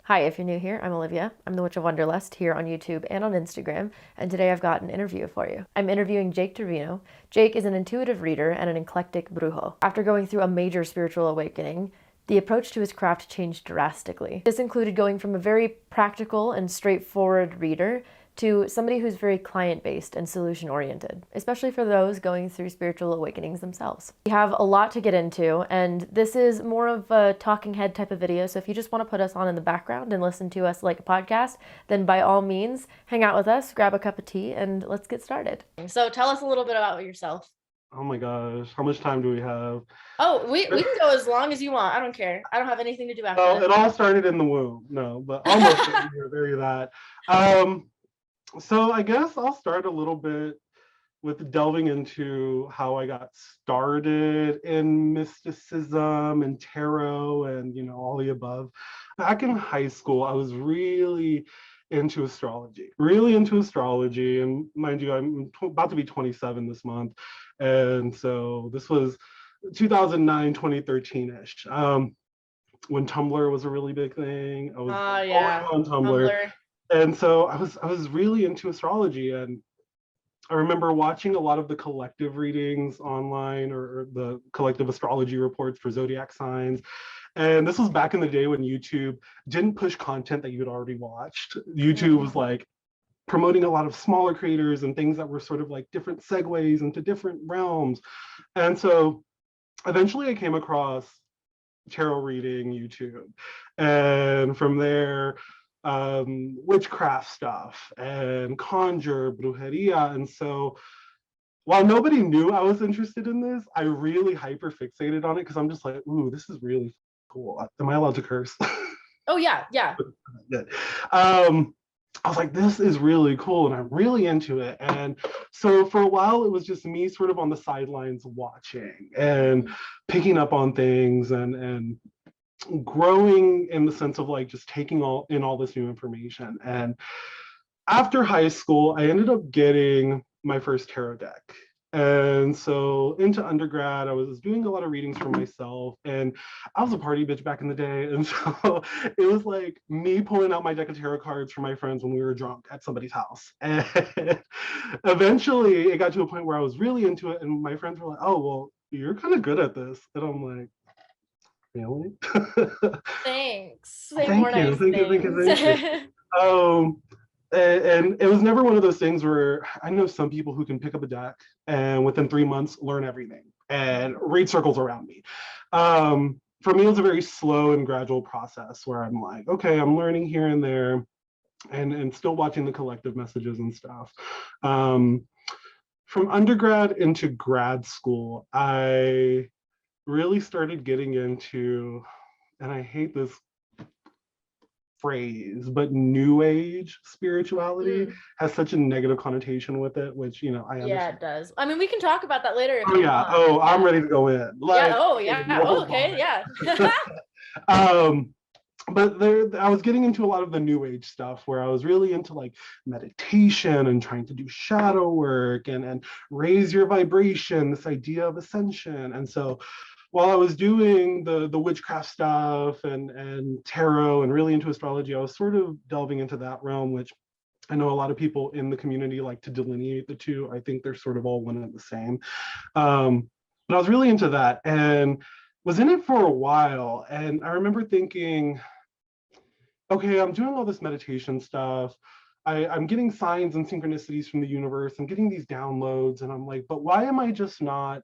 Hi, if you're new here, I'm Olivia. I'm the Witch of Wonderlust here on YouTube and on Instagram, and today I've got an interview for you. I'm interviewing Jake Treviño. Jake is an intuitive reader and an eclectic brujo. After going through a major spiritual awakening, the approach to his craft changed drastically. This included going from a very practical and straightforward reader to somebody who's very client-based and solution-oriented, especially for those going through spiritual awakenings themselves. We have a lot to get into, and this is more of a talking head type of video, so if you just want to put us on in the background and listen to us like a podcast, then by all means, hang out with us, grab a cup of tea, and let's get started. So tell us a little bit about yourself. Oh my gosh, how much time do we have? Oh, we can go as long as you want. I don't care. I don't have anything to do after this. It all started in the womb. No, but almost there you that. So I guess I'll start a little bit with delving into how I got started in mysticism and tarot and all the above. Back in high school, I was really into astrology, and mind you, I'm about to be 27 this month, and so this was 2009, 2013-ish. When Tumblr was a really big thing. I was on Tumblr. And so I was really into astrology, and I remember watching a lot of the collective readings online or the collective astrology reports for zodiac signs. And this was back in the day when YouTube didn't push content that you had already watched. YouTube was like promoting a lot of smaller creators and things that were sort of like different segues into different realms. And so eventually I came across tarot reading YouTube. And from there, witchcraft stuff and conjure, brujeria. And so while nobody knew I was interested in this, I really hyper fixated on it because I'm just like, ooh, this is really cool. Am I allowed to curse? Oh, yeah. I was like, this is really cool, and I'm really into it. And so for a while, it was just me sort of on the sidelines watching and picking up on things and growing in the sense of like just taking all this new information. And after high school, I ended up getting my first tarot deck. And so into undergrad, I was doing a lot of readings for myself, and I was a party bitch back in the day. And so it was like me pulling out my deck of tarot cards for my friends when we were drunk at somebody's house. And eventually it got to a point where I was really into it, and my friends were like, oh, well, you're kind of good at this. And I'm like, really? Thanks. Thank you. And it was never one of those things where I know some people who can pick up a deck and within 3 months learn everything and read circles around me. For me, it was a very slow and gradual process where I'm like, okay, I'm learning here and there and still watching the collective messages and stuff. From undergrad into grad school, I really started getting into, and I hate this phrase, but new age spirituality has such a negative connotation with it, which I understand. Yeah, it does. I mean, we can talk about that later if you want. Oh, I'm ready to go in. Like, okay, yeah. But I was getting into a lot of the new age stuff where I was really into like meditation and trying to do shadow work and raise your vibration, this idea of ascension. And so while I was doing the witchcraft stuff and tarot and really into astrology, I was sort of delving into that realm, which I know a lot of people in the community like to delineate the two. I think they're sort of all one and the same. But I was really into that and was in it for a while. And I remember thinking, okay, I'm doing all this meditation stuff. I'm getting signs and synchronicities from the universe. I'm getting these downloads. And I'm like, but why am I just not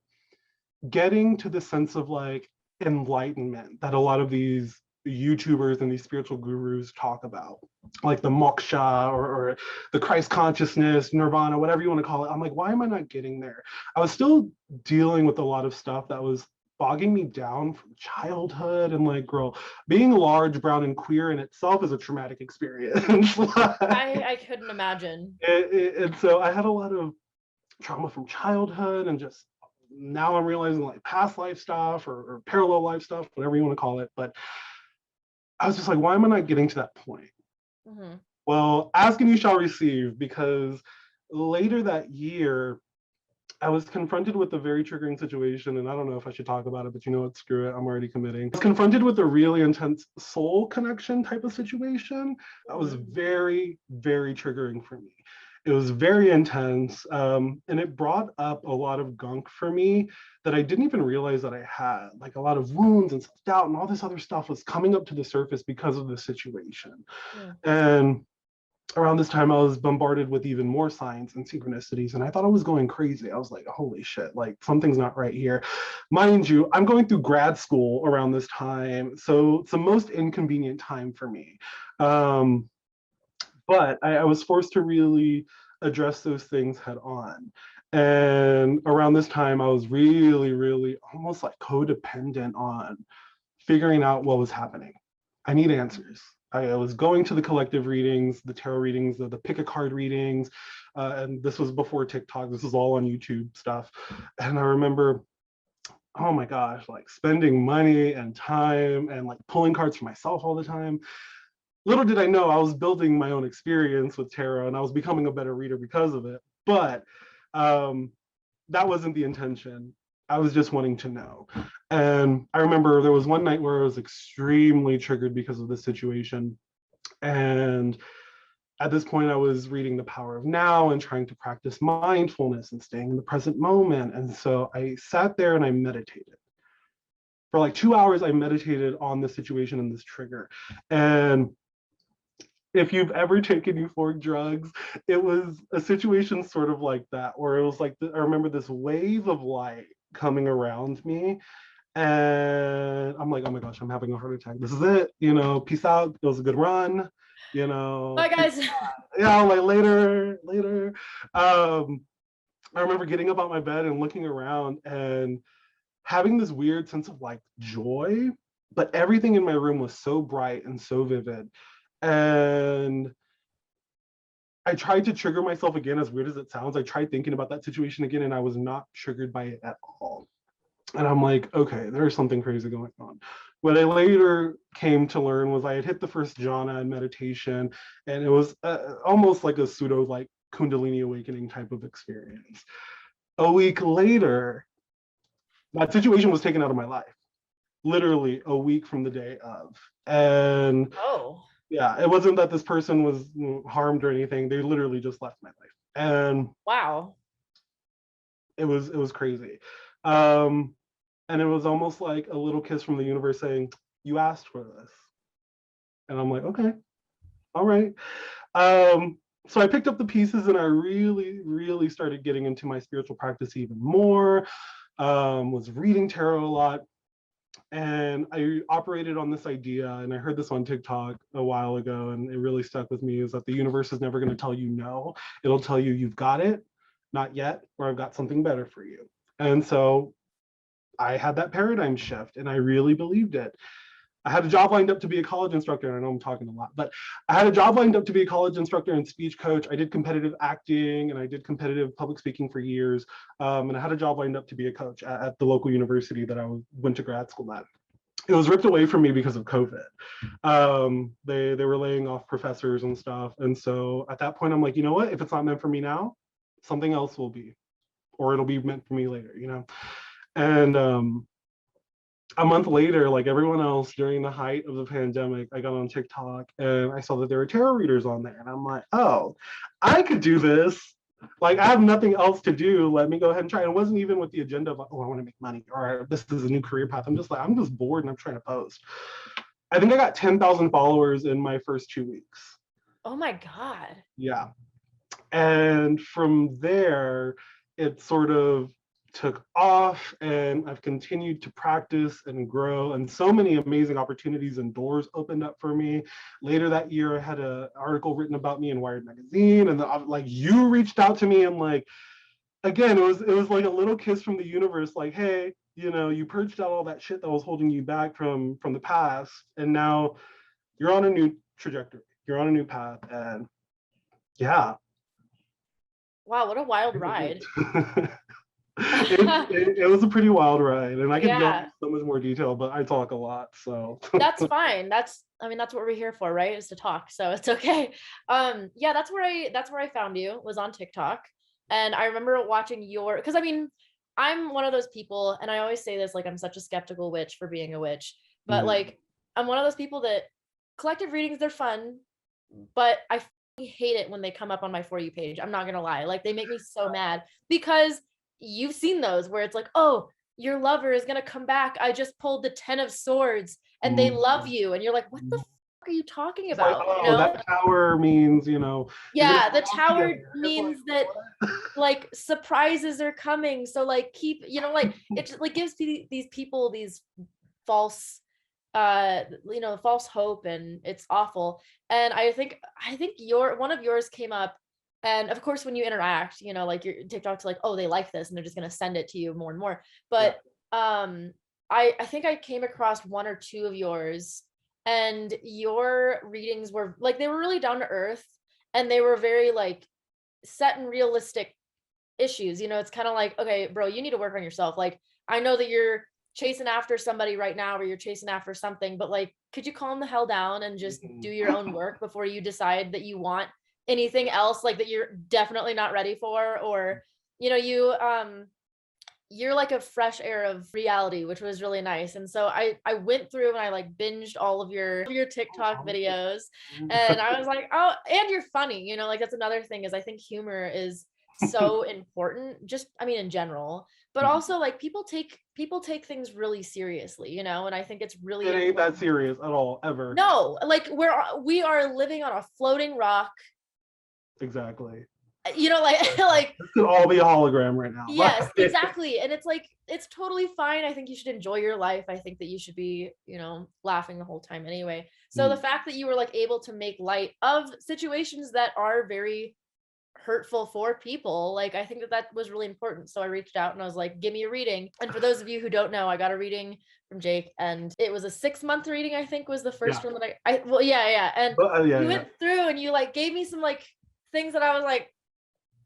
getting to the sense of like enlightenment that a lot of these YouTubers and these spiritual gurus talk about, like the moksha or the Christ consciousness, nirvana, whatever you want to call it. I'm like, why am I not getting there? I was still dealing with a lot of stuff that was bogging me down from childhood, and like, girl, being large, brown, and queer in itself is a traumatic experience. I couldn't imagine. And so I had a lot of trauma from childhood, and just now I'm realizing like past life stuff or parallel life stuff, whatever you want to call it. But I was just like, why am I not getting to that point? Well, ask and you shall receive, because later that year, I was confronted with a very triggering situation, and I don't know if I should talk about it, but you know what, screw it, I'm already committing. I was confronted with a really intense soul connection type of situation that was very, very triggering for me. It was very intense, and it brought up a lot of gunk for me that I didn't even realize that I had. Like a lot of wounds and self-doubt and all this other stuff was coming up to the surface because of the situation. And around this time, I was bombarded with even more signs and synchronicities, and I thought I was going crazy. I was like, holy shit, like something's not right here. Mind you, I'm going through grad school around this time, so it's the most inconvenient time for me. But I was forced to really address those things head on. And around this time, I was really, really almost like codependent on figuring out what was happening. I need answers. I was going to the collective readings, the tarot readings, the pick a card readings, and this was before TikTok. This was all on YouTube stuff. And I remember, oh my gosh, like spending money and time and like pulling cards for myself all the time. Little did I know I was building my own experience with tarot, and I was becoming a better reader because of it. But that wasn't the intention. I was just wanting to know. And I remember there was one night where I was extremely triggered because of this situation. And at this point, I was reading The Power of Now and trying to practice mindfulness and staying in the present moment. And so I sat there and I meditated. For like 2 hours, I meditated on the situation and this trigger. And if you've ever taken euphoric drugs, it was a situation sort of like that, where it was like, I remember this wave of light coming around me. And I'm like, oh my gosh, I'm having a heart attack. This is it, peace out. It was a good run, Bye, guys. yeah, like later. I remember getting up out my bed and looking around and having this weird sense of like joy, but everything in my room was so bright and so vivid. And I tried to trigger myself again, as weird as it sounds. I tried thinking about that situation again, and I was not triggered by it at all. And I'm like, okay, there's something crazy going on. What I later came to learn was I had hit the first jhana in meditation, and it was almost like a pseudo like Kundalini awakening type of experience. A week later, that situation was taken out of my life, literally a week from the day of. And yeah, it wasn't that this person was harmed or anything. They literally just left my life. And wow, it was crazy. And it was almost like a little kiss from the universe saying, you asked for this. And I'm like, okay, all right. So I picked up the pieces and I really, really started getting into my spiritual practice even more. Was reading tarot a lot. And I operated on this idea, and I heard this on TikTok a while ago, and it really stuck with me, is that the universe is never going to tell you no. It'll tell you you've got it, not yet, or I've got something better for you. And so I had that paradigm shift, and I really believed it. I had a job lined up to be a college instructor, and I know I'm talking a lot, but I had a job lined up to be a college instructor and speech coach. I did competitive acting and I did competitive public speaking for years. And I had a job lined up to be a coach at the local university that I went to grad school at. It was ripped away from me because of COVID. They were laying off professors and stuff. And so at that point, I'm like, you know what? If it's not meant for me now, something else will be, or it'll be meant for me later, And a month later, like everyone else during the height of the pandemic, I got on TikTok and I saw that there were tarot readers on there. And I'm like, oh, I could do this. Like, I have nothing else to do. Let me go ahead and try. And it wasn't even with the agenda of, oh, I want to make money or this is a new career path. I'm just bored and I'm trying to post. I think I got 10,000 followers in my first 2 weeks. Oh my God. Yeah. And from there, it sort of took off, and I've continued to practice and grow, and so many amazing opportunities and doors opened up for me. Later that year, I had an article written about me in Wired magazine, and like you reached out to me, and like again, it was like a little kiss from the universe, like, hey, you purged out all that shit that was holding you back from the past, and now you're on a new trajectory, you're on a new path. And yeah. Wow, what a wild ride. It was a pretty wild ride, and I could go into so much more detail, but I talk a lot, so that's fine. That's what we're here for, right? Is to talk, so it's okay. Yeah, that's where I found you, was on TikTok, And I remember watching because I mean, I'm one of those people, and I always say this, like, I'm such a skeptical witch for being a witch, but Mm. like, I'm one of those people that collective readings, they're fun, but I hate it when they come up on my For You page. I'm not gonna lie. Like, they make me so mad because you've seen those where it's like, oh, your lover is gonna come back. I just pulled the 10 of swords and they love Mhm. you. And you're like, what the are you talking It's like, about? You oh, know? that tower means, you're gonna Yeah, grow the up tower together. It's like, means that what? like surprises are coming. So like keep, like it just like gives these people these false false hope, and it's awful. And I think your one of yours came up, and of course when you interact, like your TikTok's like, oh, they like this and they're just going to send it to you more and more. Yeah. But I think I came across one or two of yours, and your readings were like, they were really down to earth, and they were very like set in realistic issues. It's kind of like, okay, bro, you need to work on yourself. Like, I know that you're chasing after somebody right now, or you're chasing after something, but like, could you calm the hell down and just do Mhm. your own work before you decide that you want anything else, like that you're definitely not ready for? Or you're like a fresh air of reality, which was really nice. And so I went through and I like binged all of your TikTok videos, and I was like, oh, and you're funny, like that's another thing, is I think humor is so important, just I mean in general, but also like people take things really seriously, and I think it's really It ain't that important. serious at all, ever. No, like we are living on a floating rock, Exactly. like like This could all be a hologram right now. yes, exactly. And it's like, it's totally fine. I think you should enjoy your life. I think that you should be, laughing the whole time anyway. So the Mm. fact that you were like able to make light of situations that are very hurtful for people, like I think that was really important. So I reached out and I was like, give me a reading. And for those of you who don't know, I got a reading from Jake, and it was a 6-month reading, I think was the Yeah. first one that I well, yeah. And But yeah, you yeah. went through and you like gave me some like things that I was like,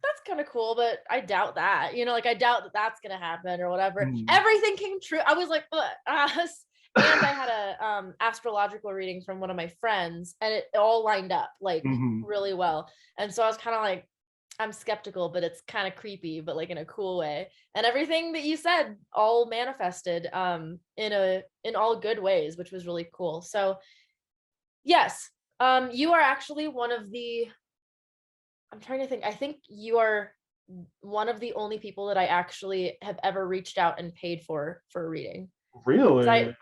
that's kind of cool, but I doubt that, like I doubt that that's gonna happen or whatever. Mm. Everything came true. I was like, and I had a astrological reading from one of my friends, and it all lined up like Mhm. really well. And so I was kind of like, I'm skeptical, but it's kind of creepy, but like in a cool way. And everything that you said all manifested in all good ways, which was really cool. So yes, you are actually one of the I'm trying to think. I think you are one of the only people that I actually have ever reached out and paid for a reading. 'Cause Really?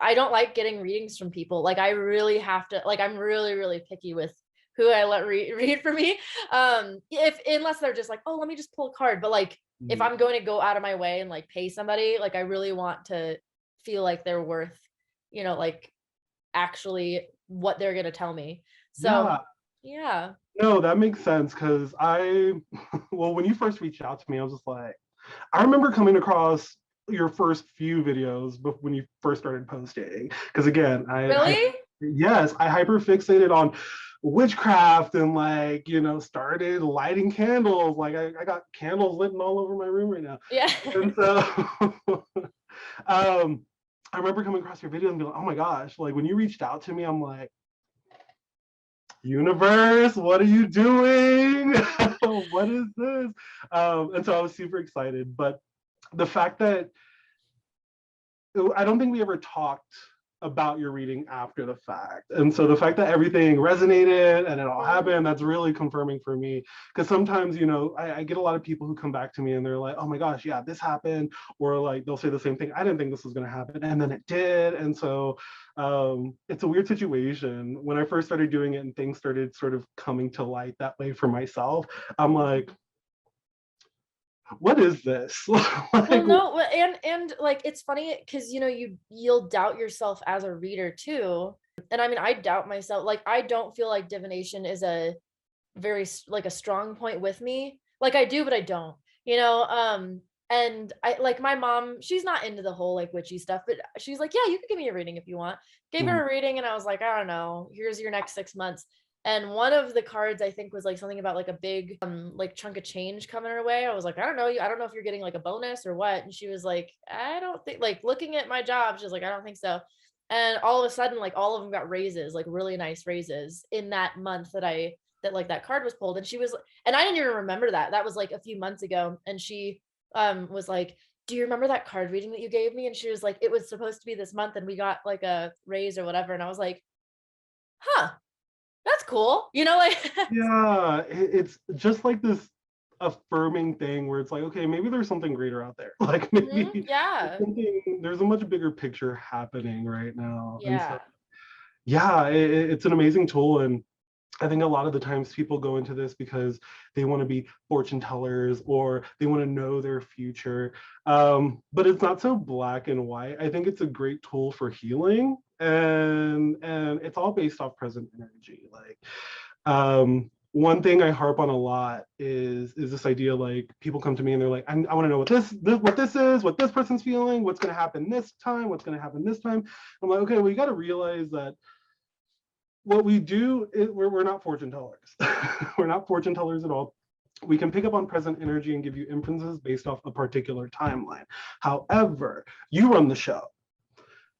I don't like getting readings from people. Like I really have to, like I'm really, really picky with who I let read for me. If unless they're just like, oh, let me just pull a card. But like if Mhm. I'm going to go out of my way and like pay somebody, like I really want to feel like they're worth, like actually what they're gonna tell me. So Yeah. yeah. No, that makes sense because well, when you first reached out to me, I was just like, I remember coming across your first few videos when you first started posting. Because again, Really? yes, I hyper fixated on witchcraft and like, started lighting candles. Like I got candles lit all over my room right now. Yeah. And so um, I remember coming across your video and being like, oh my gosh, like when you reached out to me, I'm like, universe, what are you doing? What is this? And so I was super excited. But the fact that I don't think we ever talked about your reading after the fact. And so the fact that everything resonated and it all happened, that's really confirming for me. Because sometimes, I get a lot of people who come back to me and they're like, oh my gosh, yeah, this happened. Or like they'll say the same thing. I didn't think this was going to happen. And then it did. And so it's a weird situation. When I first started doing it and things started sort of coming to light that way for myself, I'm like, what is this? Well, Like, no, and like it's funny because you'll doubt yourself as a reader too. And I mean, I doubt myself. Like I don't feel like divination is a like a strong point with me. Like I do, but I don't. And I like my mom, she's not into the whole like witchy stuff, but she's like, yeah, you could give me a reading if you want. Gave her a reading, and I was like, I don't know, here's your next 6 months. And one of the cards I think was like something about like a big like chunk of change coming her way. I was like, I don't know, I don't know if you're getting like a bonus or what. And she was like, I don't think, like looking at my job, she's like, I don't think so. And all of a sudden, like all of them got raises, like really nice raises in that month that I that like that card was pulled, and she was, and I didn't even remember that was like a few months ago, and she was like, do you remember that card reading that you gave me? And she was like, it was supposed to be this month and we got like a raise or whatever. And I was like, huh, that's cool, you know, like Yeah, it's just like this affirming thing where it's like, okay, maybe there's something greater out there. Like maybe yeah, there's a much bigger picture happening right now. And so yeah, yeah, it's an amazing tool. And I think a lot of the times people go into this because they want to be fortune tellers or they want to know their future. But it's not so black and white. I think it's a great tool for healing, and it's all based off present energy. Like one thing I harp on a lot is this idea, like people come to me and they're like, I want to know what this is, what this person's feeling, what's going to happen this time, what's going to happen this time. I'm like, okay, well, you got to realize that what we do is we're not fortune tellers. We're not fortune tellers at all. We can pick up on present energy and give you inferences based off a particular timeline. However, you run the show.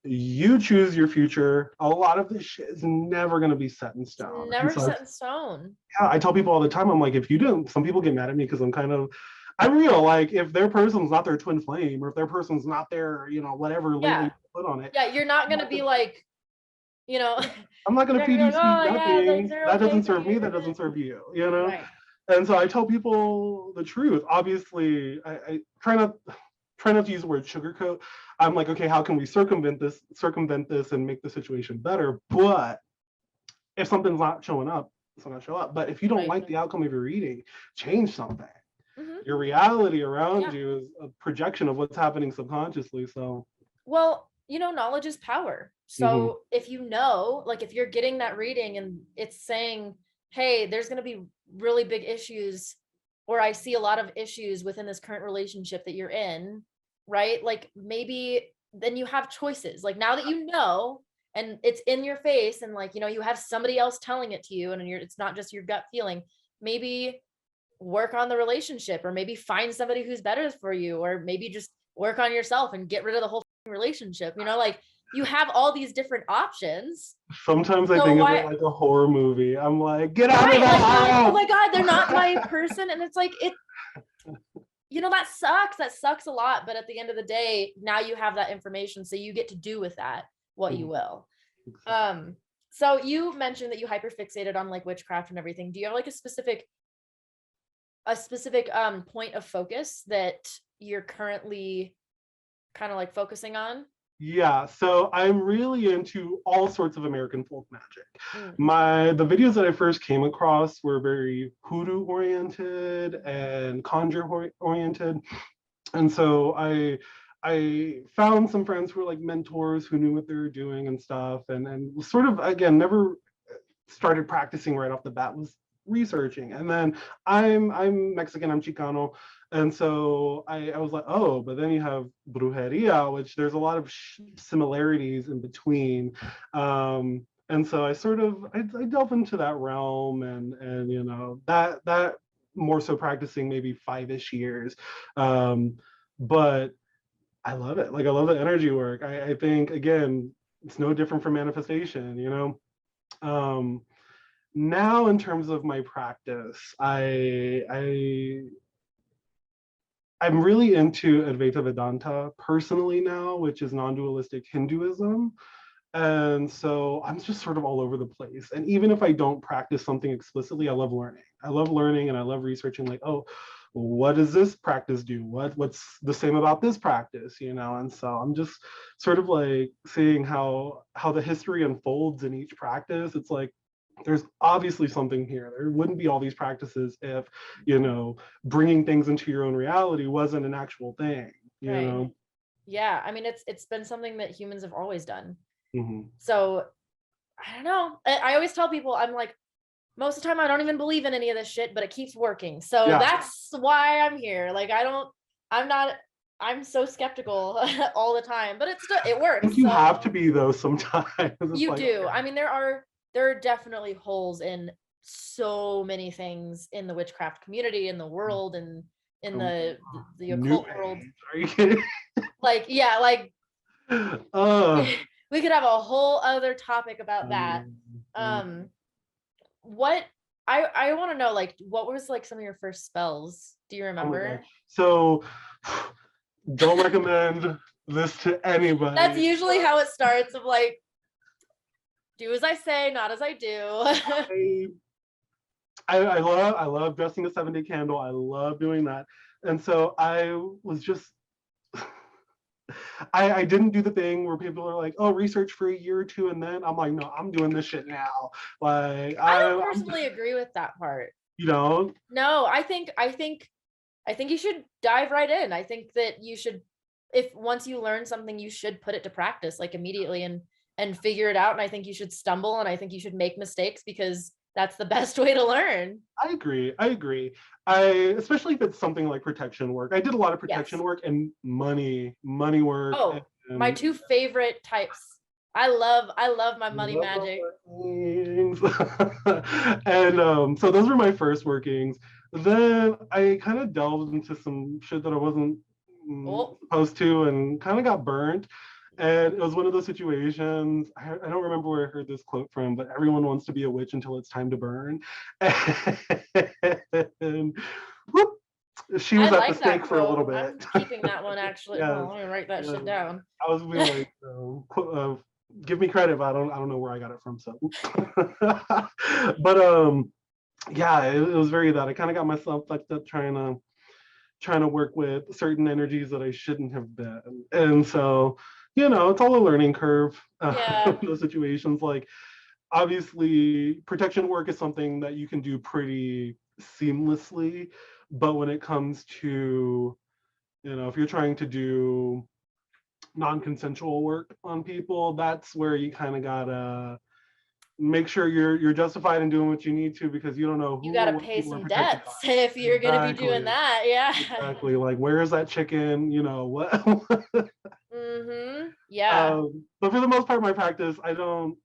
You choose your future. A lot of this shit is never going to be set in stone. never set in stone. Yeah, I tell people all the time, I'm like, if you didn't, some people get mad at me because I'm real. Like, if their person's not their twin flame, or if their person's not their, whatever label you put on it. Yeah, you're not going to be like, I'm not going to PDC nothing. Yeah, that doesn't serve me. That doesn't serve you, Right. And so I tell people the truth. Obviously, I try not to use the word sugarcoat. I'm like, okay, how can we circumvent this and make the situation better? But if something's not showing up, it's not going to show up. But if you don't like the outcome of your reading, change something. Your reality around you is a projection of what's happening subconsciously. So, well, knowledge is power. So if like if you're getting that reading and it's saying, hey, there's going to be really big issues, or I see a lot of issues within this current relationship that you're in, right? Like maybe then you have choices. Like now that and it's in your face, and like, you have somebody else telling it to you, and it's not just your gut feeling. Maybe work on the relationship, or maybe find somebody who's better for you, or maybe just work on yourself and get rid of the whole relationship. Like you have all these different options. Sometimes I think of it like a horror movie. I'm like, get out of that house! Oh my God, they're not my person. And it's like, that sucks. That sucks a lot. But at the end of the day, now you have that information, so you get to do with that what you will. So you mentioned that you hyperfixated on like witchcraft and everything. Do you have like a specific point of focus that you're currently kind of like focusing on? Yeah, so I'm really into all sorts of American folk magic. The videos that I first came across were very hoodoo oriented and conjure oriented. And so I found some friends who were like mentors who knew what they were doing and stuff, and sort of, again, never started practicing right off the bat, was researching. And then I'm Mexican, I'm Chicano. And so I was like, oh, but then you have brujeria, which there's a lot of similarities in between. And so I delve into that realm, and that more so practicing maybe 5-ish years. But I love it. Like, I love the energy work. I think, again, it's no different from manifestation, now in terms of my practice, I'm really into Advaita Vedanta personally now, which is non-dualistic Hinduism. And so I'm just sort of all over the place. And even if I don't practice something explicitly, I love learning. I love learning, and I love researching, like, oh, what does this practice do? What's the same about this practice, And so I'm just sort of like seeing how the history unfolds in each practice. It's like, there's obviously something here. There wouldn't be all these practices if, bringing things into your own reality wasn't an actual thing, Right. Yeah, I mean, it's been something that humans have always done. So I don't know. I always tell people, I'm like, most of the time I don't even believe in any of this shit, but it keeps working. So that's why I'm here. Like, I'm so skeptical all the time, but it works. I think you have to be, though, sometimes. You do. I mean, there are definitely holes in so many things in the witchcraft community, in the world, and in the occult world. Are you kidding? Like, yeah, like we could have a whole other topic about that. What I want to know, like, what was like some of your first spells? Do you Oh my god. remember? So don't recommend this to That's anybody. usually how it starts, of like, do as I say, not as I do. I love dressing a 7-day candle. I love doing that. And so I was just I didn't do the thing where people are like, oh, research for a year or two, and then I'm like, no, I'm doing this shit now. Like I don't I'm personally agree with that part. you know, No, I think you should dive right in. I think that you should, if once you learn something, you should put it to practice like immediately and figure it out. And I think you should stumble, and I think you should make mistakes, because that's the best way to learn. I agree. I agree. I especially if it's something like protection work. I did a lot of Yes. protection work and money work. Oh, my And two favorite types. I love my money love those magic. workings. And so those were my first workings. Then I kind of delved into some shit that I wasn't Oh, supposed to, and kind of got burnt. And it was one of those situations. I don't remember where I heard this quote from, but everyone wants to be a witch until it's time to burn. And whoop, she I was at the like that stake for a little quote. bit. I'm keeping that one actually. Hold Yes, on, let me write that yes. shit down. I was being like, give me credit, but I don't know where I got it from. So, but yeah, it was very that I kind of got myself fucked up trying to work with certain energies that I shouldn't have been, and so it's all a learning curve. Yeah. Those situations, like obviously, protection work is something that you can do pretty seamlessly, but when it comes to if you're trying to do non-consensual work on people, that's where you kind of gotta make sure you're justified in doing what you need to, because you don't know You who got or to what pay people are some protected debts by. if you're going to be doing Exactly. that. Yeah. Exactly. Like, where is that chicken? What? Yeah. But for the most part, my practice, I don't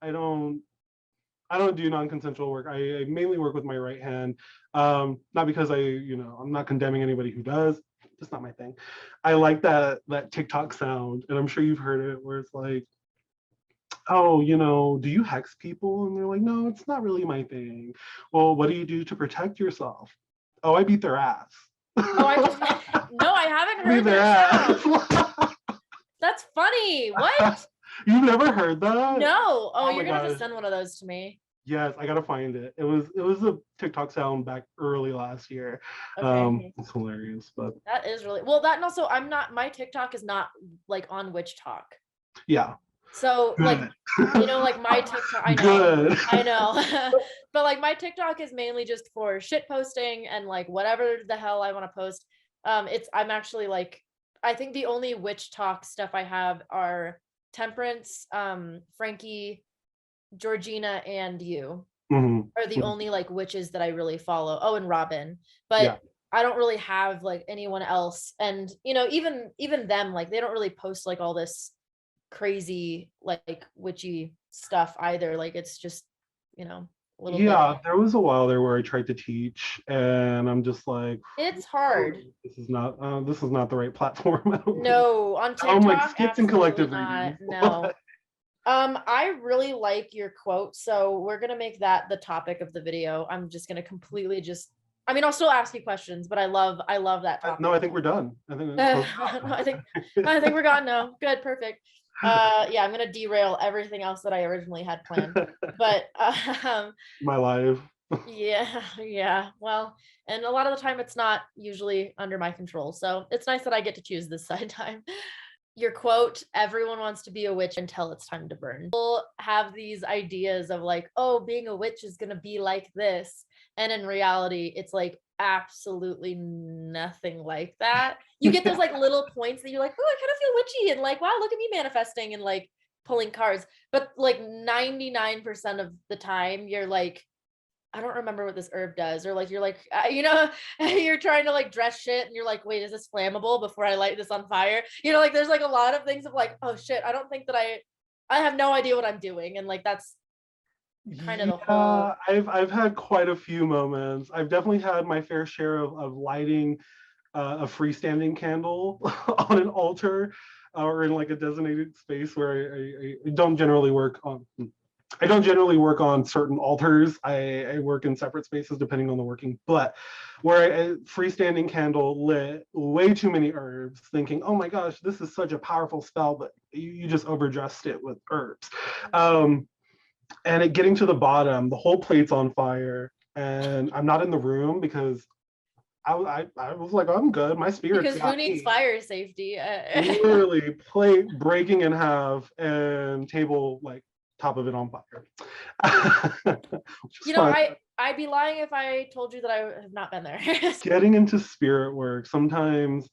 do non-consensual work. I mainly work with my right hand. Not because I'm not condemning anybody who does. It's not my thing. I like that TikTok sound, and I'm sure you've heard it, where it's like, oh, do you hex people? And they're like, no, it's not really my thing. Well, what do you do to protect yourself? Oh, I beat their ass. Oh, I just no, I haven't I beat heard their that ass. sound. That's funny. What? You've never heard that? No. Oh, Oh you're my gonna have to gosh. send one of those to me. Yes, I gotta find it. It was a TikTok sound back early last year. Okay. It's hilarious, but That is really well. That, and also, I'm not. My TikTok is not like on Witch Talk. yeah, So like, good. like my TikTok, Good. I know, but like my TikTok is mainly just for shit posting and like whatever the hell I want to post. I'm actually like, I think the only witch talk stuff I have are Temperance, Frankie, Georgina, and you Mhm, are the mhm. only like witches that I really follow. Oh, and Robin, Yeah. but I don't really have like anyone else. And even them, like they don't really post like all this crazy like witchy stuff either. Like it's just, a little bit. Yeah, there was a while there where I tried to teach, and I'm just like, It's hard. this is not the right platform. I don't think. No, on I'm like TikTok, skits and absolutely collective not. readings. No. I really like your quote, so we're gonna make that the topic of the video. I'm just gonna completely just. I mean, I'll still ask you questions, but I love that No, topic. I think we're done. I think No, close I think it I think out. we're gone now. Good, perfect. Yeah, I'm gonna derail everything else that I originally had planned. But My life. yeah, yeah. Well, and a lot of the time it's not usually under my control. So it's nice that I get to choose this side time. Your quote, everyone wants to be a witch until it's time to burn. People have these ideas of like, oh, being a witch is going to be like this. And in reality, it's like absolutely nothing like that. You get those like little points that you're like, oh, I kind of feel witchy, and like, wow, look at me manifesting and like pulling cards. But like 99% of the time, you're like, I don't remember what this herb does. Or like, you're like, you're trying to like dress shit and you're like, wait, is this flammable before I light this on fire? Like, there's like a lot of things of like, oh shit, I don't think that I have no idea what I'm doing. And like, that's kind of the Yeah, whole. I've had quite a few moments. I've definitely had my fair share of lighting a freestanding candle on an altar, or in like a designated space where I don't generally work on. I don't generally work on certain altars. I work in separate spaces depending on the working, but where a freestanding candle lit way too many herbs, thinking, oh my gosh, this is such a powerful spell, but you just overdressed it with herbs. And it getting to the bottom, the whole plate's on fire, and I'm not in the room because I was like, I'm good. My spirit's Because who got needs me. fire safety? Literally, plate breaking in half and table like top of it on fire. Which is fun. I'd be lying if I told you that I have not been there. Getting into spirit work, sometimes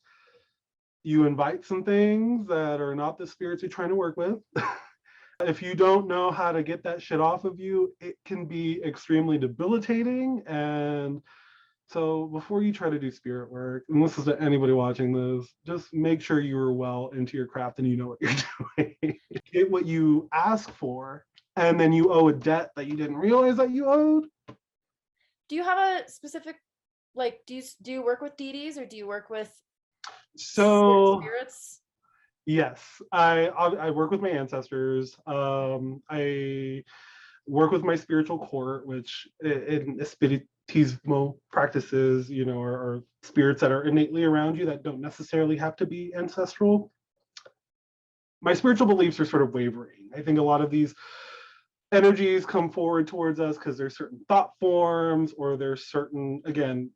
you invite some things that are not the spirits you're trying to work with. If you don't know how to get that shit off of you, it can be extremely debilitating. And so before you try to do spirit work, and this is to anybody watching this, just make sure you are well into your craft and you know what you're doing. Get what you ask for, and then you owe a debt that you didn't realize that you owed. Do you have a specific, like, do you work with deities or do you work with spirits? Yes, I work with my ancestors. I work with my spiritual court, which in spiritismo practices, are spirits that are innately around you that don't necessarily have to be ancestral. My spiritual beliefs are sort of wavering. I think a lot of these energies come forward towards us because there's certain thought forms, or there's certain, again,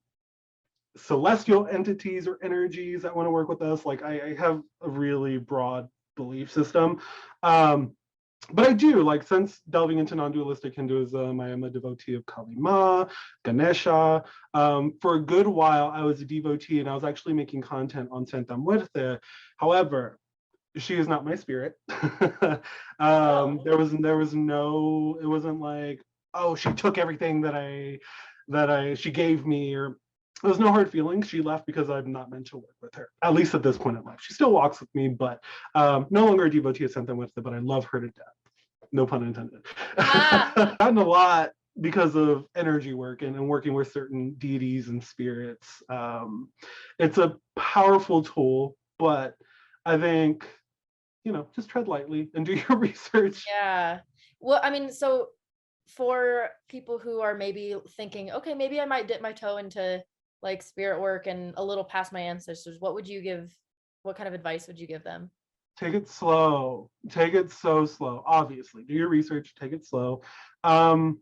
celestial entities or energies that want to work with us. Like I have a really broad belief system. But I do, like, since delving into non-dualistic Hinduism, I am a devotee of Kali Ma, Ganesha. For a good while, I was a devotee, and I was actually making content on Santa Muerte. However, she is not my spirit. There was no, it wasn't like, oh, she took everything that she gave me, or there was no hard feelings. She left because I'm not meant to work with her, at least at this point in life. She still walks with me, but no longer a devotee of Santa Muerte, but I love her to death. No pun intended. Gotten a lot because of energy work and working with certain deities and spirits. It's a powerful tool, but I think, just tread lightly and do your research. Yeah. Well, I mean, so for people who are maybe thinking, okay, maybe I might dip my toe into like spirit work and a little past my ancestors, what kind of advice would you give them? Take it slow. Take it so slow. Obviously, do your research. Take it slow. I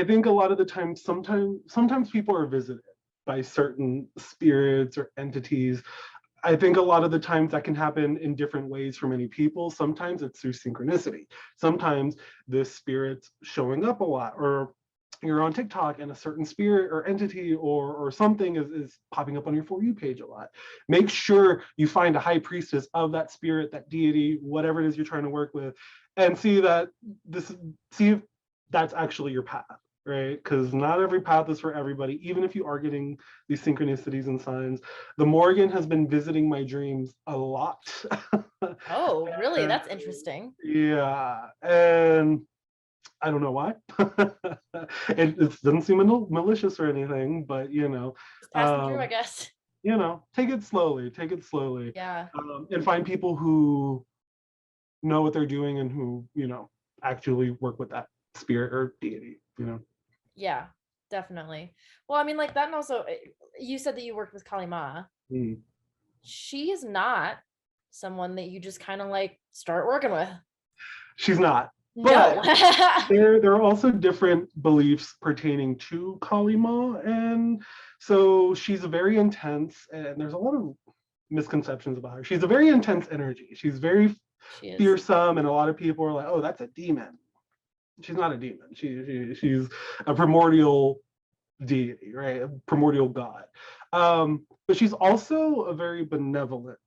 think a lot of the time, sometimes people are visited by certain spirits or entities. I think a lot of the times that can happen in different ways for many people. Sometimes it's through synchronicity. Sometimes the spirit's showing up a lot, or you're on TikTok and a certain spirit or entity or something is popping up on your For You page a lot. Make sure you find a high priestess of that spirit, that deity, whatever it is you're trying to work with, and see if that's actually your path, right? Because not every path is for everybody, even if you are getting these synchronicities and signs. The Morgan has been visiting my dreams a lot. Oh, really? That's interesting. Yeah, and I don't know why. It doesn't seem malicious or anything, but Just passing through, I guess. take it slowly. Take it slowly. Yeah. And find people who know what they're doing and who actually work with that spirit or deity. Yeah, definitely. Well, I mean, like that, and also you said that you worked with Kali Ma. Mm. She is not someone that you just kind of like start working with. She's not. No. But there are also different beliefs pertaining to Kali Ma, and so she's a very intense, and there's a lot of misconceptions about her. She's a very intense energy. She's very fearsome, and a lot of people are like, "Oh, that's a demon." She's not a demon. She's a primordial deity, right? A primordial god. But she's also a very benevolent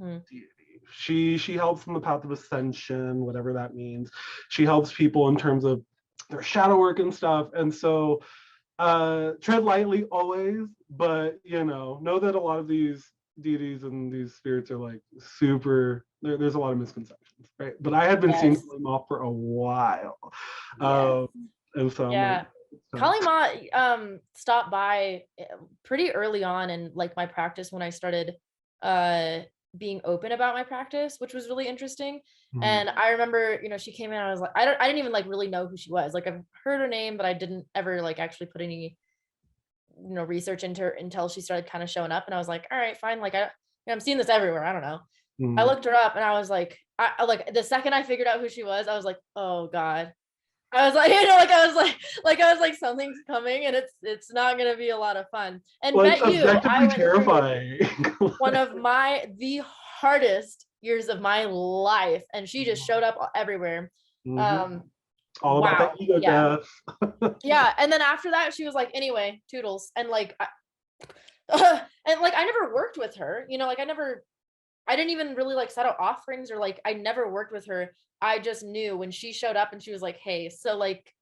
deity. She helps in the path of ascension, whatever that means. She helps people in terms of their shadow work and stuff. And so tread lightly always, but know that a lot of these deities and these spirits are like super, there's a lot of misconceptions, right? But I had been seeing Kali Ma for a while. And so yeah. Kali Ma stopped by pretty early on in like my practice when I started being open about my practice, which was really interesting. Mhm. And I remember, she came in, I was like, I didn't even like really know who she was. Like I've heard her name, but I didn't ever like actually put any, research into her until she started kind of showing up. And I was like, all right, fine. Like I'm seeing this everywhere. I don't know. I Mhm. looked her up and I was like, I like the second I figured out who she was, I was like, oh God. I was like, I was like, something's coming and it's not gonna be a lot of fun. And Well, it's bet you, I objectively went through terrifying. one of the hardest years of my life, and she just showed up everywhere. Mhm. All about that Wow, ego yeah, death. yeah. And then after that, she was like, anyway, toodles, and like, and like, I never worked with her. Like I didn't even really like set out offerings or like I never worked with her. I just knew when she showed up and she was like, hey, so like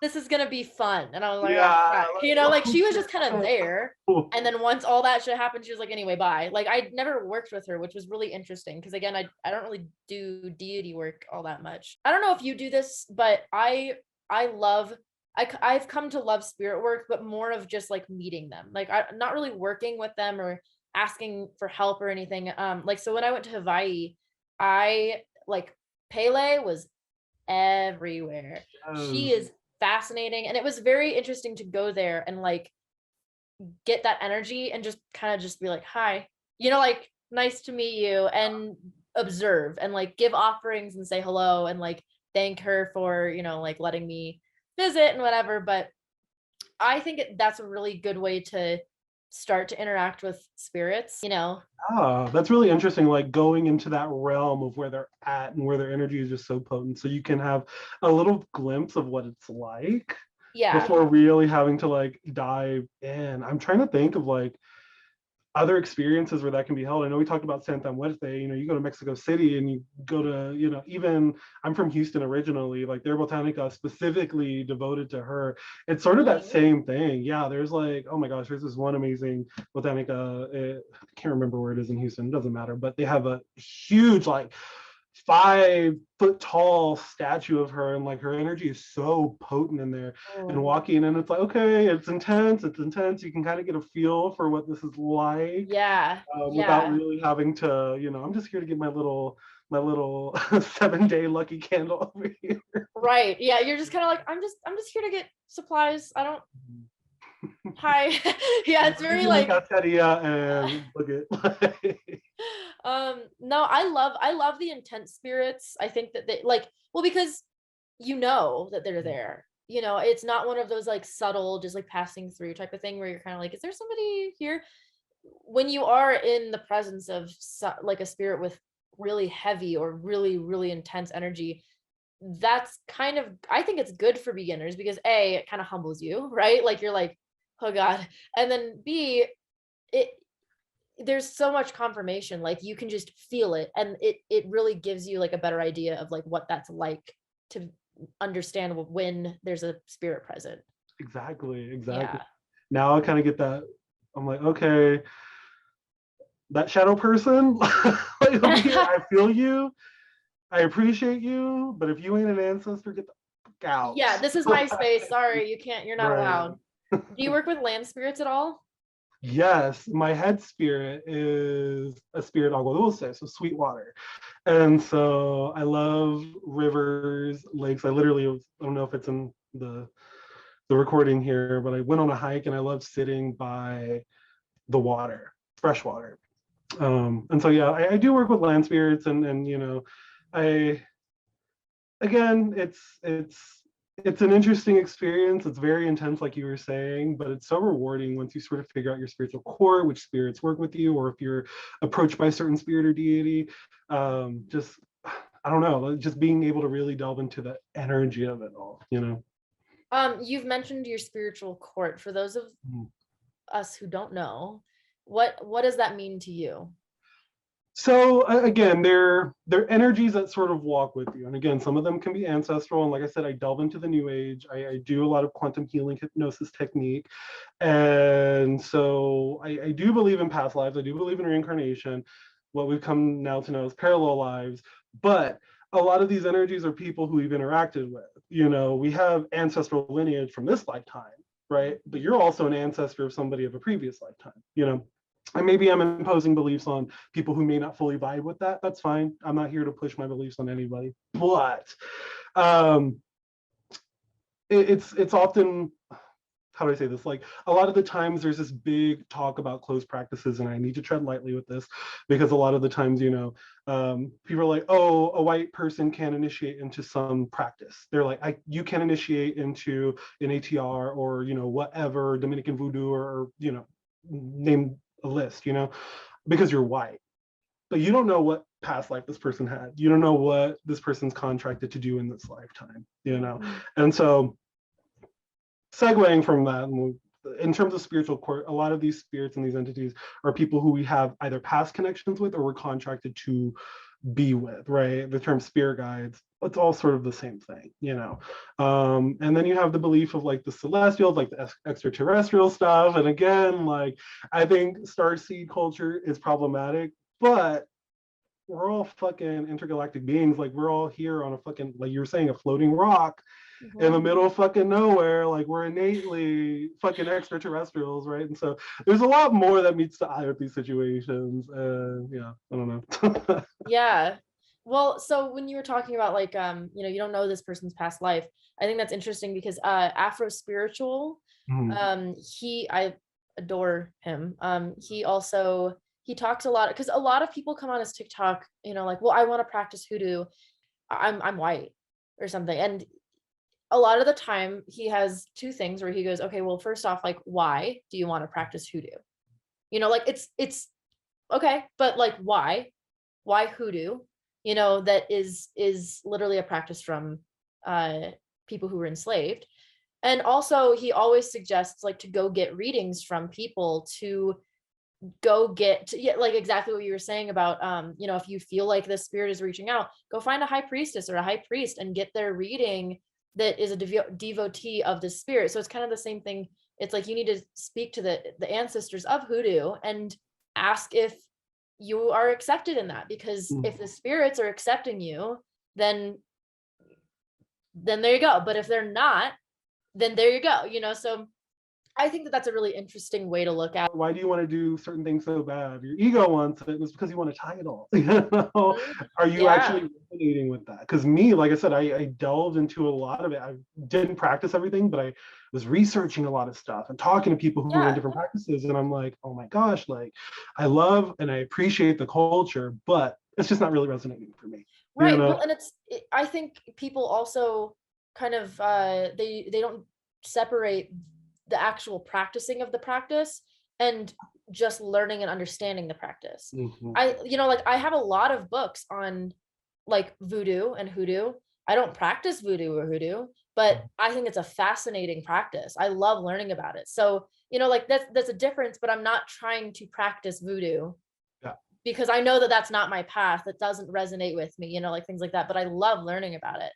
this is gonna be fun. And I was like, oh Yeah. crap. Like she was just kind of Like, there. And then once all that shit happened, she was like, anyway, bye. Like I never worked with her, which was really interesting. Cause again, I don't really do deity work all that much. I don't know if you do this, but I love I've come to love spirit work, but more of just like meeting them. Like I'm not really working with them or asking for help or anything. Like so when I went to Hawaii, I like Pele was everywhere. She yes. is fascinating. And it was very interesting to go there and like get that energy and just kind of just be like, hi, like nice to meet you and observe and like give offerings and say hello and like thank her for, like letting me visit and whatever. But I think that's a really good way to start to interact with spirits. Ah, that's really interesting. Like going into that realm of where they're at and where their energy is just so potent. So you can have a little glimpse of what it's like Yeah. before really having to like dive in. I'm trying to think of like other experiences where that can be held. I know we talked about Santa Muerte. You go to Mexico City and you go to, even I'm from Houston originally, like their Botanica specifically devoted to her. It's sort of that same thing. Yeah, there's like, oh my gosh, there's this one amazing Botanica. I can't remember where it is in Houston, it doesn't matter, but they have a huge, like 5 foot tall statue of her, and like her energy is so potent in there. And Oh, walking in, it's like, okay, it's intense, you can kind of get a feel for what this is like, yeah. without Yeah. really having to, I'm just here to get my little 7-day lucky candle over here. Right. Yeah. You're just kind of like, I'm just here to get supplies. I don't, hi. Yeah. It's very Using my like, cafeteria and look at no, I love the intense spirits. I think that they like, well, because that they're there. It's not one of those like subtle, just like passing through type of thing where you're kind of like, is there somebody here? When you are in the presence of like a spirit with really heavy or really, really intense energy, that's kind of, I think it's good for beginners because A, it kind of humbles you, right? Like you're like, oh God. And then B, it there's so much confirmation, like you can just feel it and it really gives you like a better idea of like what that's like to understand when there's a spirit present. exactly. Yeah. Now I kind of get that. I'm like, okay, that shadow person, like over here, I feel you, I appreciate you, but if you ain't an ancestor, get the fuck out. Yeah, this is my space. Sorry, you're not Right. allowed. Do you work with land spirits at all? Yes, my head spirit is a spirit agua dulce, so sweet water. And so I love rivers, lakes. I don't know if it's in the recording here, but I went on a hike and I love sitting by the water, fresh water. And so yeah, I do work with land spirits, and I again, it's an interesting experience. It's very intense, like you were saying, but it's so rewarding once you sort of figure out your spiritual core, which spirits work with you, or if you're approached by a certain spirit or deity. Just I don't know, just being able to really delve into the energy of it all. You've mentioned your spiritual court. For those of Mhm. us who don't know, what does that mean to you? So again, they're energies that sort of walk with you, and again, some of them can be ancestral. And like I said, I delve into the new age. I do a lot of quantum healing hypnosis technique, and so I do believe in past lives. I do believe in reincarnation, what we've come now to know as parallel lives. But a lot of these energies are people who we've interacted with. We have ancestral lineage from this lifetime, right? But you're also an ancestor of somebody of a previous lifetime. And maybe I'm imposing beliefs on people who may not fully vibe with that. That's fine. I'm not here to push my beliefs on anybody. But um, it's often, how do I say this? Like a lot of the times there's this big talk about closed practices, and I need to tread lightly with this because a lot of the times, people are like, oh, a white person can initiate into some practice. They're like, you can initiate into an ATR or, whatever, Dominican voodoo or name a list, because you're white. But you don't know what past life this person had. You don't know what this person's contracted to do in this lifetime, And so segueing from that, in terms of spiritual court, a lot of these spirits and these entities are people who we have either past connections with or we're contracted to be with, right? The term spirit guides, it's all sort of the same thing, and then you have the belief of like the celestials, like the extraterrestrial stuff. And again, like I think starseed culture is problematic, but we're all fucking intergalactic beings. Like we're all here on a fucking, like you were saying, a floating rock in the middle of fucking nowhere. Like we're innately fucking extraterrestrials, right? And so there's a lot more that meets the eye with these situations. Yeah, I don't know. Yeah. Well, so when you were talking about like you don't know this person's past life, I think that's interesting because Afro Spiritual, I adore him. He talks a lot because a lot of people come on his TikTok, like, well, I want to practice hoodoo. I'm white or something. And a lot of the time he has two things where he goes, okay, well, first off, like, why do you want to practice hoodoo? Like it's okay, but like why hoodoo? That is literally a practice from people who were enslaved. And also he always suggests like to go get readings from people, to go get like exactly what you were saying about if you feel like the spirit is reaching out, go find a high priestess or a high priest and get their reading that is a devotee of the spirit. So it's kind of the same thing. It's like you need to speak to the ancestors of hoodoo and ask if you are accepted in that, because if the spirits are accepting you, then there you go. But if they're not, then there you go. So I think that that's a really interesting way to look at. Why do you want to do certain things so bad? Your ego wants it, and it's because you want a title. Are you actually resonating with that? Because me, like I said, I delved into a lot of it. I didn't practice everything, but I was researching a lot of stuff and talking to people who were in different practices. And I'm like, oh my gosh, like I love and I appreciate the culture, but it's just not really resonating for me. Right. Well, and I think people also kind of they don't separate the actual practicing of the practice and just learning and understanding the practice. I have a lot of books on like voodoo and hoodoo. I don't practice voodoo or hoodoo, but I think it's a fascinating practice. I love learning about it. So, like that's a difference, but I'm not trying to practice voodoo because I know that that's not my path. That doesn't resonate with me, like things like that, but I love learning about it.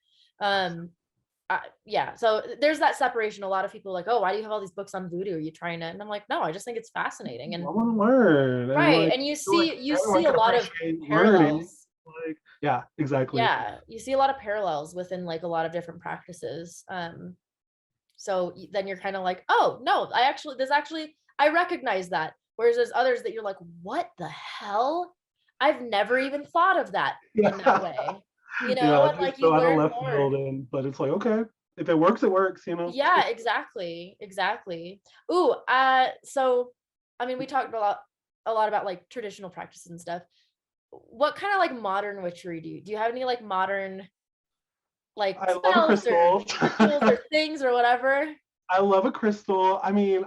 So there's that separation. A lot of people are like, oh, why do you have all these books on voodoo? Are you trying to? And I'm like, no, I just think it's fascinating. And I want to learn. Right. And you see a lot of parallels. Like, yeah, exactly. Yeah, you see a lot of parallels within like a lot of different practices. So then you're kind of like, oh no, I recognize that. Whereas there's others that you're like, what the hell? I've never even thought of that in that way. And like you learn more. But it's like, okay, if it works, it works, Yeah, exactly. Ooh, so I mean, we talked a lot about like traditional practices and stuff. What kind of like modern witchery do you have any like modern like I love a crystal. rituals or things or whatever? I love a crystal. I mean,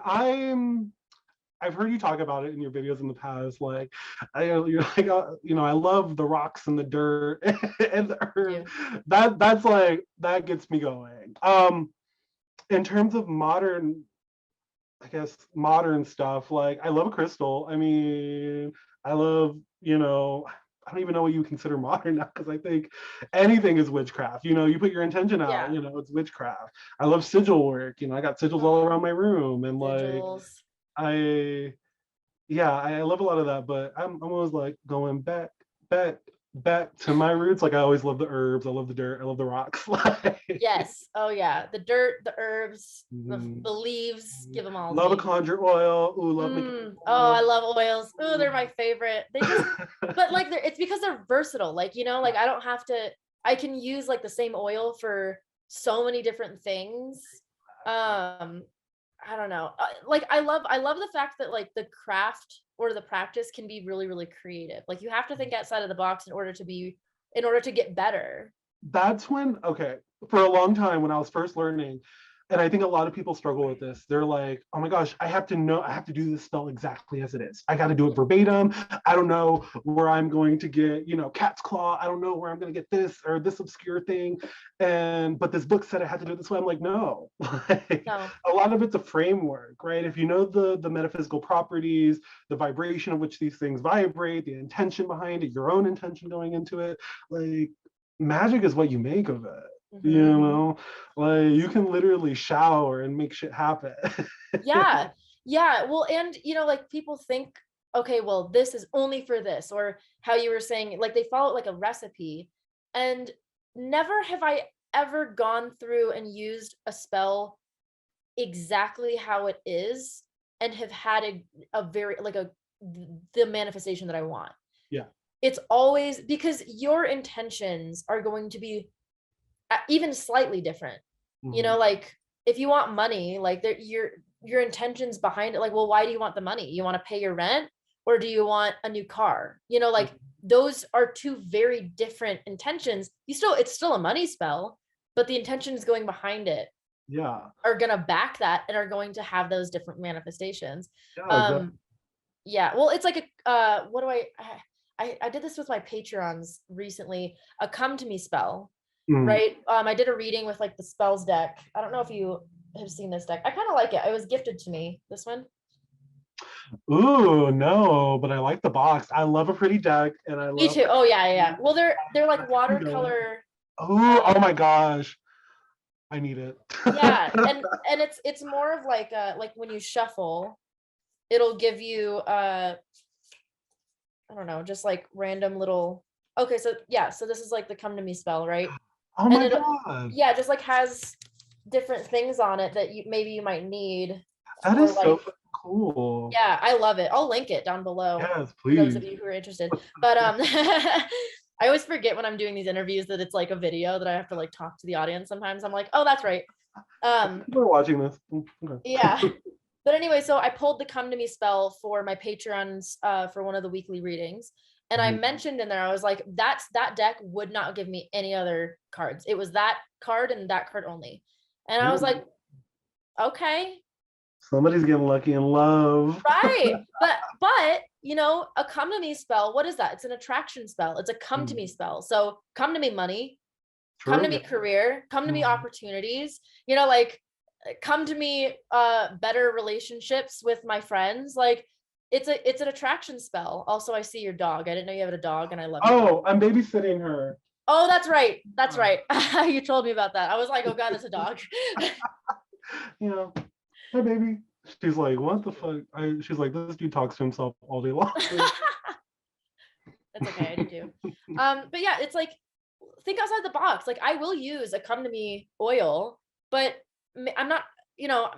I've heard you talk about it in your videos in the past. Like, you're like, I love the rocks and the dirt and the earth. Yeah. That's like, that gets me going. In terms of modern, I guess, modern stuff, like I love a crystal. I mean, I love, I don't even know what you consider modern now, because I think anything is witchcraft. You put your intention out, it's witchcraft. I love sigil work. I got sigils all around my room, and sigils. Like I love a lot of that, but I'm always like going back back to my roots, like I always love the herbs, I love the dirt, I love the rocks. Like, Yes. Oh yeah. The dirt, the herbs, mhm. the leaves, give them all to Love a me. conjure oil. Ooh, love making Oh, I oil. love oils. Oh, they're my favorite. They just, but like it's because they're versatile. Like, like I don't have to, I can use like the same oil for so many different things. Um, I don't know. Like I love the fact that like the craft or the practice can be really, really creative. Like you have to think outside of the box in order to get better. That's when, okay, for a long time when I was first learning, and I think a lot of people struggle with this. They're like, oh my gosh, I have to do this spell exactly as it is. I got to do it verbatim. I don't know where I'm going to get, cat's claw. I don't know where I'm going to get this or this obscure thing. But this book said I had to do it this way. I'm like, no. Like, No. a lot of it's a framework, right? If you know the metaphysical properties, the vibration of which these things vibrate, the intention behind it, your own intention going into it, like magic is what you make of it. Like you can literally shower and make shit happen. Yeah. Yeah. Well, and like people think, okay, well, this is only for this, or how you were saying, like they follow like a recipe. And never have I ever gone through and used a spell exactly how it is and have had a very like the manifestation that I want. Yeah. It's always because your intentions are going to be even slightly different. Mhm. Like if you want money, like your intentions behind it, like, well, why do you want the money? You want to pay your rent, or do you want a new car? Like those are two very different intentions. It's still a money spell, but the intentions going behind it Yeah. are gonna back that and are going to have those different manifestations. Yeah, exactly. Yeah, well, it's like a what do I did this with my Patreons recently, a come to me spell, Mm. right? I did a reading with like the spells deck. I don't know if you have seen this deck. I kind of like it. It was gifted to me, this one. Ooh, no, but I like the box. I love a pretty deck, and I Me love. too. Oh yeah, yeah. Well, they're like Going. watercolor. Oh my gosh, I need it. Yeah, and it's more of like when you shuffle, it'll give you I don't know, just like random little. Okay, so yeah, so this is like the come to me spell, right? Oh And my it, god, yeah, just like has different things on it that you might need that for is so like. fucking cool. Yeah, I love it. I'll link it down below Yes, for those of please. you who are interested. But I always forget when I'm doing these interviews that it's like a video that I have to like talk to the audience. Sometimes I'm like, oh, that's right. People are watching this. Yeah. Okay. But anyway, so I pulled the come to me spell for my Patreons for one of the weekly readings. And I Mhm. mentioned in there, I was like, that deck would not give me any other cards. It was that card and that card only. And I was Ooh, like, okay, somebody's getting lucky in love. right. But a come to me spell, what is that? It's an attraction spell. It's a come to me spell. So come to me money, come to True. me Yeah. career, come to me Mhm. opportunities, like come to me better relationships with my friends. Like it's an attraction spell. Also, I see your dog. I didn't know you have a dog, and I love your dog. Oh, I'm babysitting her. Oh, that's right. That's right. You told me about that. I was like, oh god, it's a dog. You know, hi baby. She's like, what the fuck? She's like, this dude talks to himself all day long. That's okay. I do too. But yeah, it's like think outside the box. Like I will use a come to me oil, but I'm not,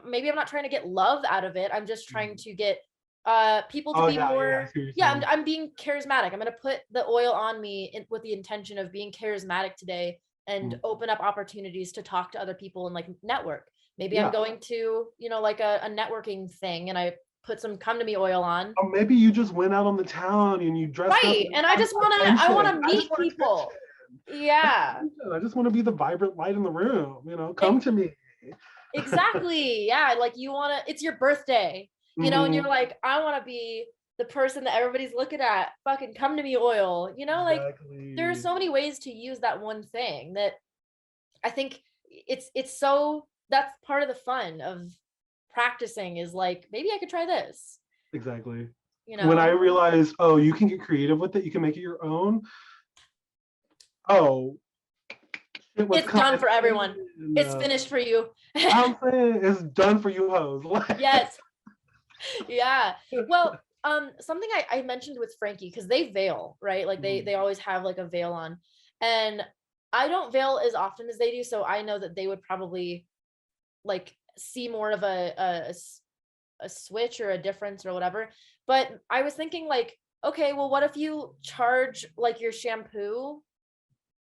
maybe I'm not trying to get love out of it. I'm just trying to get people to Oh be yeah, yeah, I more. see what you're Yeah, saying. I'm being charismatic. I'm going to put the oil on me with the intention of being charismatic today and Mm. open up opportunities to talk to other people and like network. Maybe I'm Yeah. going to, like a networking thing, and I put some come to me oil on. Or maybe you just went out on the town and you dressed up Right. and And I just want to I want attention. to I just meet want attention. people. Yeah. I just want to be the vibrant light in the room. Come to me. Exactly. Yeah. Like you want to, it's your birthday, and you're Mhm. like, I want to be the person that everybody's looking at. Fucking come to me, oil. Like there are Exactly. so many ways to use that one thing that I think it's so that's part of the fun of practicing is like, maybe I could try this, Exactly. you When I know? realized, oh, you can get creative with it, you can make it your own. Oh, it was It's done coming for everyone. in. It's finished for you. I'm saying it's done for you hoes. Like, Yes. Yeah. Well, Something I mentioned with Frankie, because they veil, right? Like they always have like a veil on, and I don't veil as often as they do, so I know that they would probably like see more of a switch or a difference or whatever. But I was thinking like, okay, well, what if you charge like your shampoo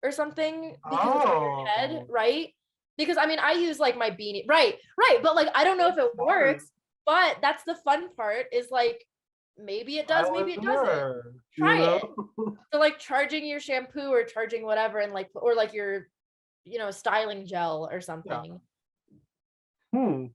or something because it's on your head, Oh, right? Because I mean, I use like my beanie, right, but like I don't know if it smart. works. But that's the fun part is like maybe it does, Trial maybe and it doesn't. error, Try it. So like charging your shampoo or charging whatever, and like or like your styling gel or Yeah. something, Hmm.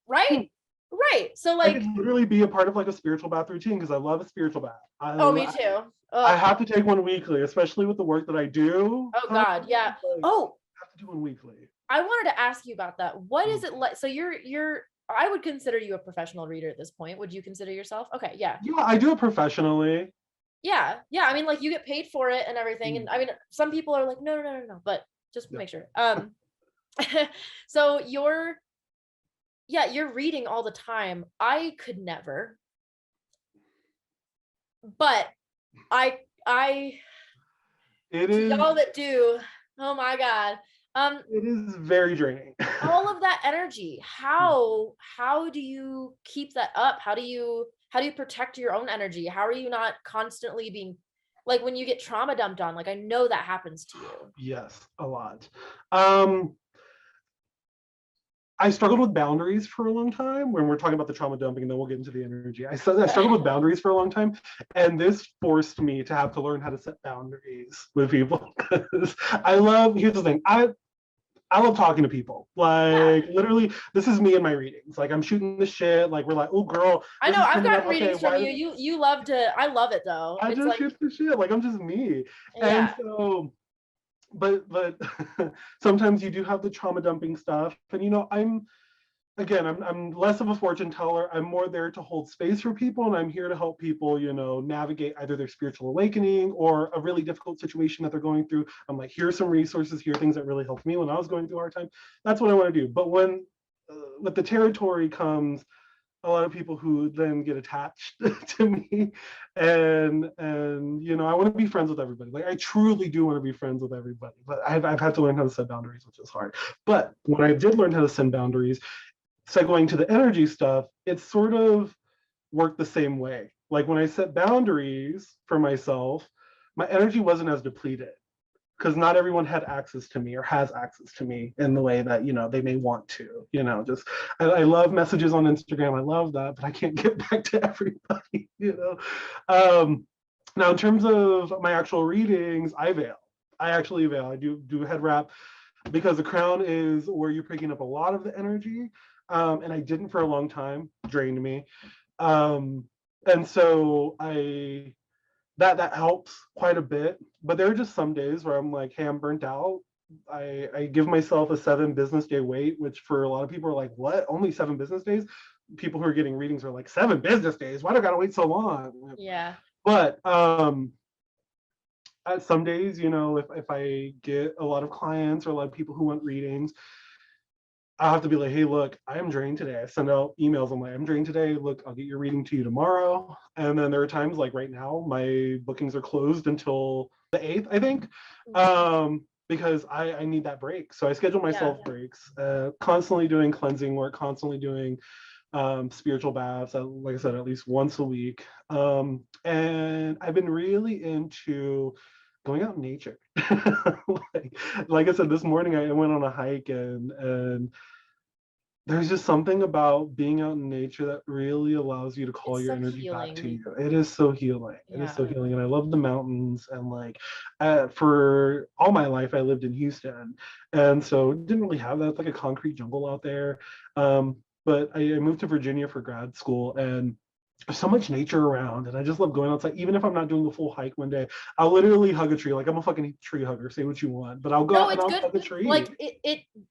right? Hmm. Right. So I like, could literally be a part of like a spiritual bath routine because I love a spiritual bath. oh, me too. I Ugh. have to take one weekly, especially with the work that I do. Oh God, yeah. Like, Oh, I have to do one weekly. I wanted to ask you about that. What is Mm. it like? So you're I would consider you a professional reader at this point. Would you consider yourself? Okay, yeah. Yeah, I do it professionally. Yeah. Yeah. I mean, like you get paid for it and everything. Mm. And I mean, some people are like, no, no, no, no, no, but just Yeah. make sure. So you're reading all the time. I could never, but I It to is. y'all that do, oh my God. Um, It is very draining. all of that energy, how do you keep that up? How do you protect your own energy? How are you not constantly being like when you get trauma dumped on? Like I know that happens to you. Yes, a lot. Um, I struggled with boundaries for a long time when we're talking about the trauma dumping, and then we'll get into the energy. I struggled with boundaries for a long time, and this forced me to have to learn how to set boundaries with people because here's the thing, I love talking to people. Yeah. Like literally, this is me in my readings. Like I'm shooting the shit. Like we're like, oh girl, I this know is I've coming up. gotten Okay, readings from why you. does You love to I love it though. I It's just like, shoot the shit? Like I'm just me. And yeah. so, but sometimes you do have the trauma dumping stuff. And I'm less of a fortune teller. I'm more there to hold space for people, and I'm here to help people, navigate either their spiritual awakening or a really difficult situation that they're going through. I'm like, here's some resources, here are things that really helped me when I was going through a hard time. That's what I want to do. But when with the territory comes a lot of people who then get attached to me, and I want to be friends with everybody. Like I truly do want to be friends with everybody, but I've had to learn how to set boundaries, which is hard. But when I did learn how to set boundaries, segueing to the energy stuff, it sort of worked the same way. Like when I set boundaries for myself, my energy wasn't as depleted because not everyone had access to me or has access to me in the way that they may want to. Just I love messages on Instagram. I love that, but I can't get back to everybody. Now, in terms of my actual readings, I veil. I actually veil. I do head wrap because the crown is where you're picking up a lot of the energy. And I didn't for a long time, drained me. And so that helps quite a bit. But there are just some days where I'm like, hey, I'm burnt out. I give myself a 7 business day wait, which for a lot of people are like, what? Only 7 business days? People who are getting readings are like, 7 business days? Why do I gotta wait so long? Yeah. But some days, if I get a lot of clients or a lot of people who want readings, I have to be like, hey, look, I am drained today. I send out emails. I'm like, I'm drained today. Look, I'll get your reading to you tomorrow. And then there are times like right now, my bookings are closed until the 8th, I think, because I need that break. So I schedule myself breaks, constantly doing cleansing work, constantly doing spiritual baths, like I said, at least once a week. And I've been really into going out in nature. like I said, this morning I went on a hike, and there's just something about being out in nature that really allows you to call It's your so energy back to healing. you. It is so healing. It is Yeah. so healing. And I love the mountains. And like for all my life, I lived in Houston. And so didn't really have that. It's like a concrete jungle out there. But I moved to Virginia for grad school, and there's so much nature around, and I just love going outside. Even if I'm not doing the full hike one day, I'll literally hug a tree. Like I'm a fucking tree hugger. Say what you want, but I'll go No, out and it's I'll good. hug a tree. Like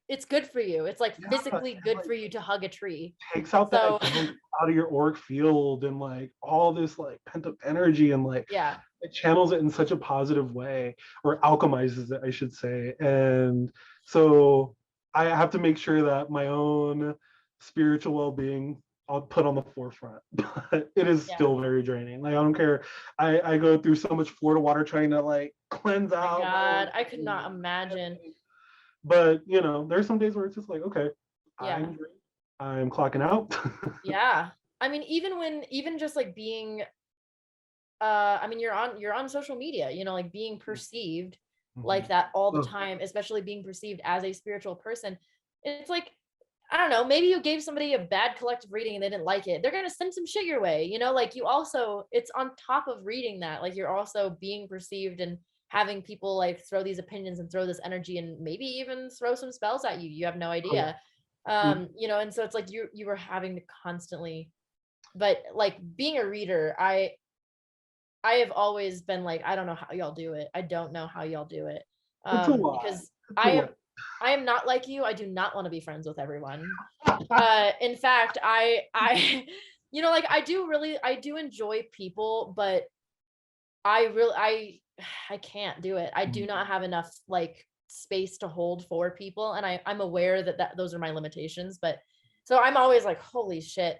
it's good for you. It's like Yeah, physically it, good like for you to hug a tree. takes out that So gunk out of your auric field, and like all this like pent up energy, and like yeah. it channels it in such a positive way, or alchemizes it, I should say. And so I have to make sure that my own spiritual well-being I'll put on the forefront, but it is Yeah. still very draining. Like I don't care. I go through so much Florida water trying to like cleanse Oh my out. God, I could not imagine. But you know, there's some days where it's just like, okay, Yeah. I'm clocking out. Yeah. I mean, even just like being I mean, you're on social media, you know, like being perceived like that all the time, especially being perceived as a spiritual person. It's like, I don't know, maybe you gave somebody a bad collective reading and they didn't like it. They're going to send some shit your way, you know, like you also, it's on top of reading that, like you're also being perceived and having people like throw these opinions and throw this energy and maybe even throw some spells at you. You have no idea. You know, and so it's like you were having to constantly, but like being a reader, I have always been like, I don't know how y'all do it. I don't know how y'all do it. It's a lot. Because It's a lot. I am not like you. I do not want to be friends with everyone. In fact, you know, like I do enjoy people, but I can't do it. I do not have enough like space to hold for people. And I'm aware that those are my limitations, but so I'm always like, holy shit.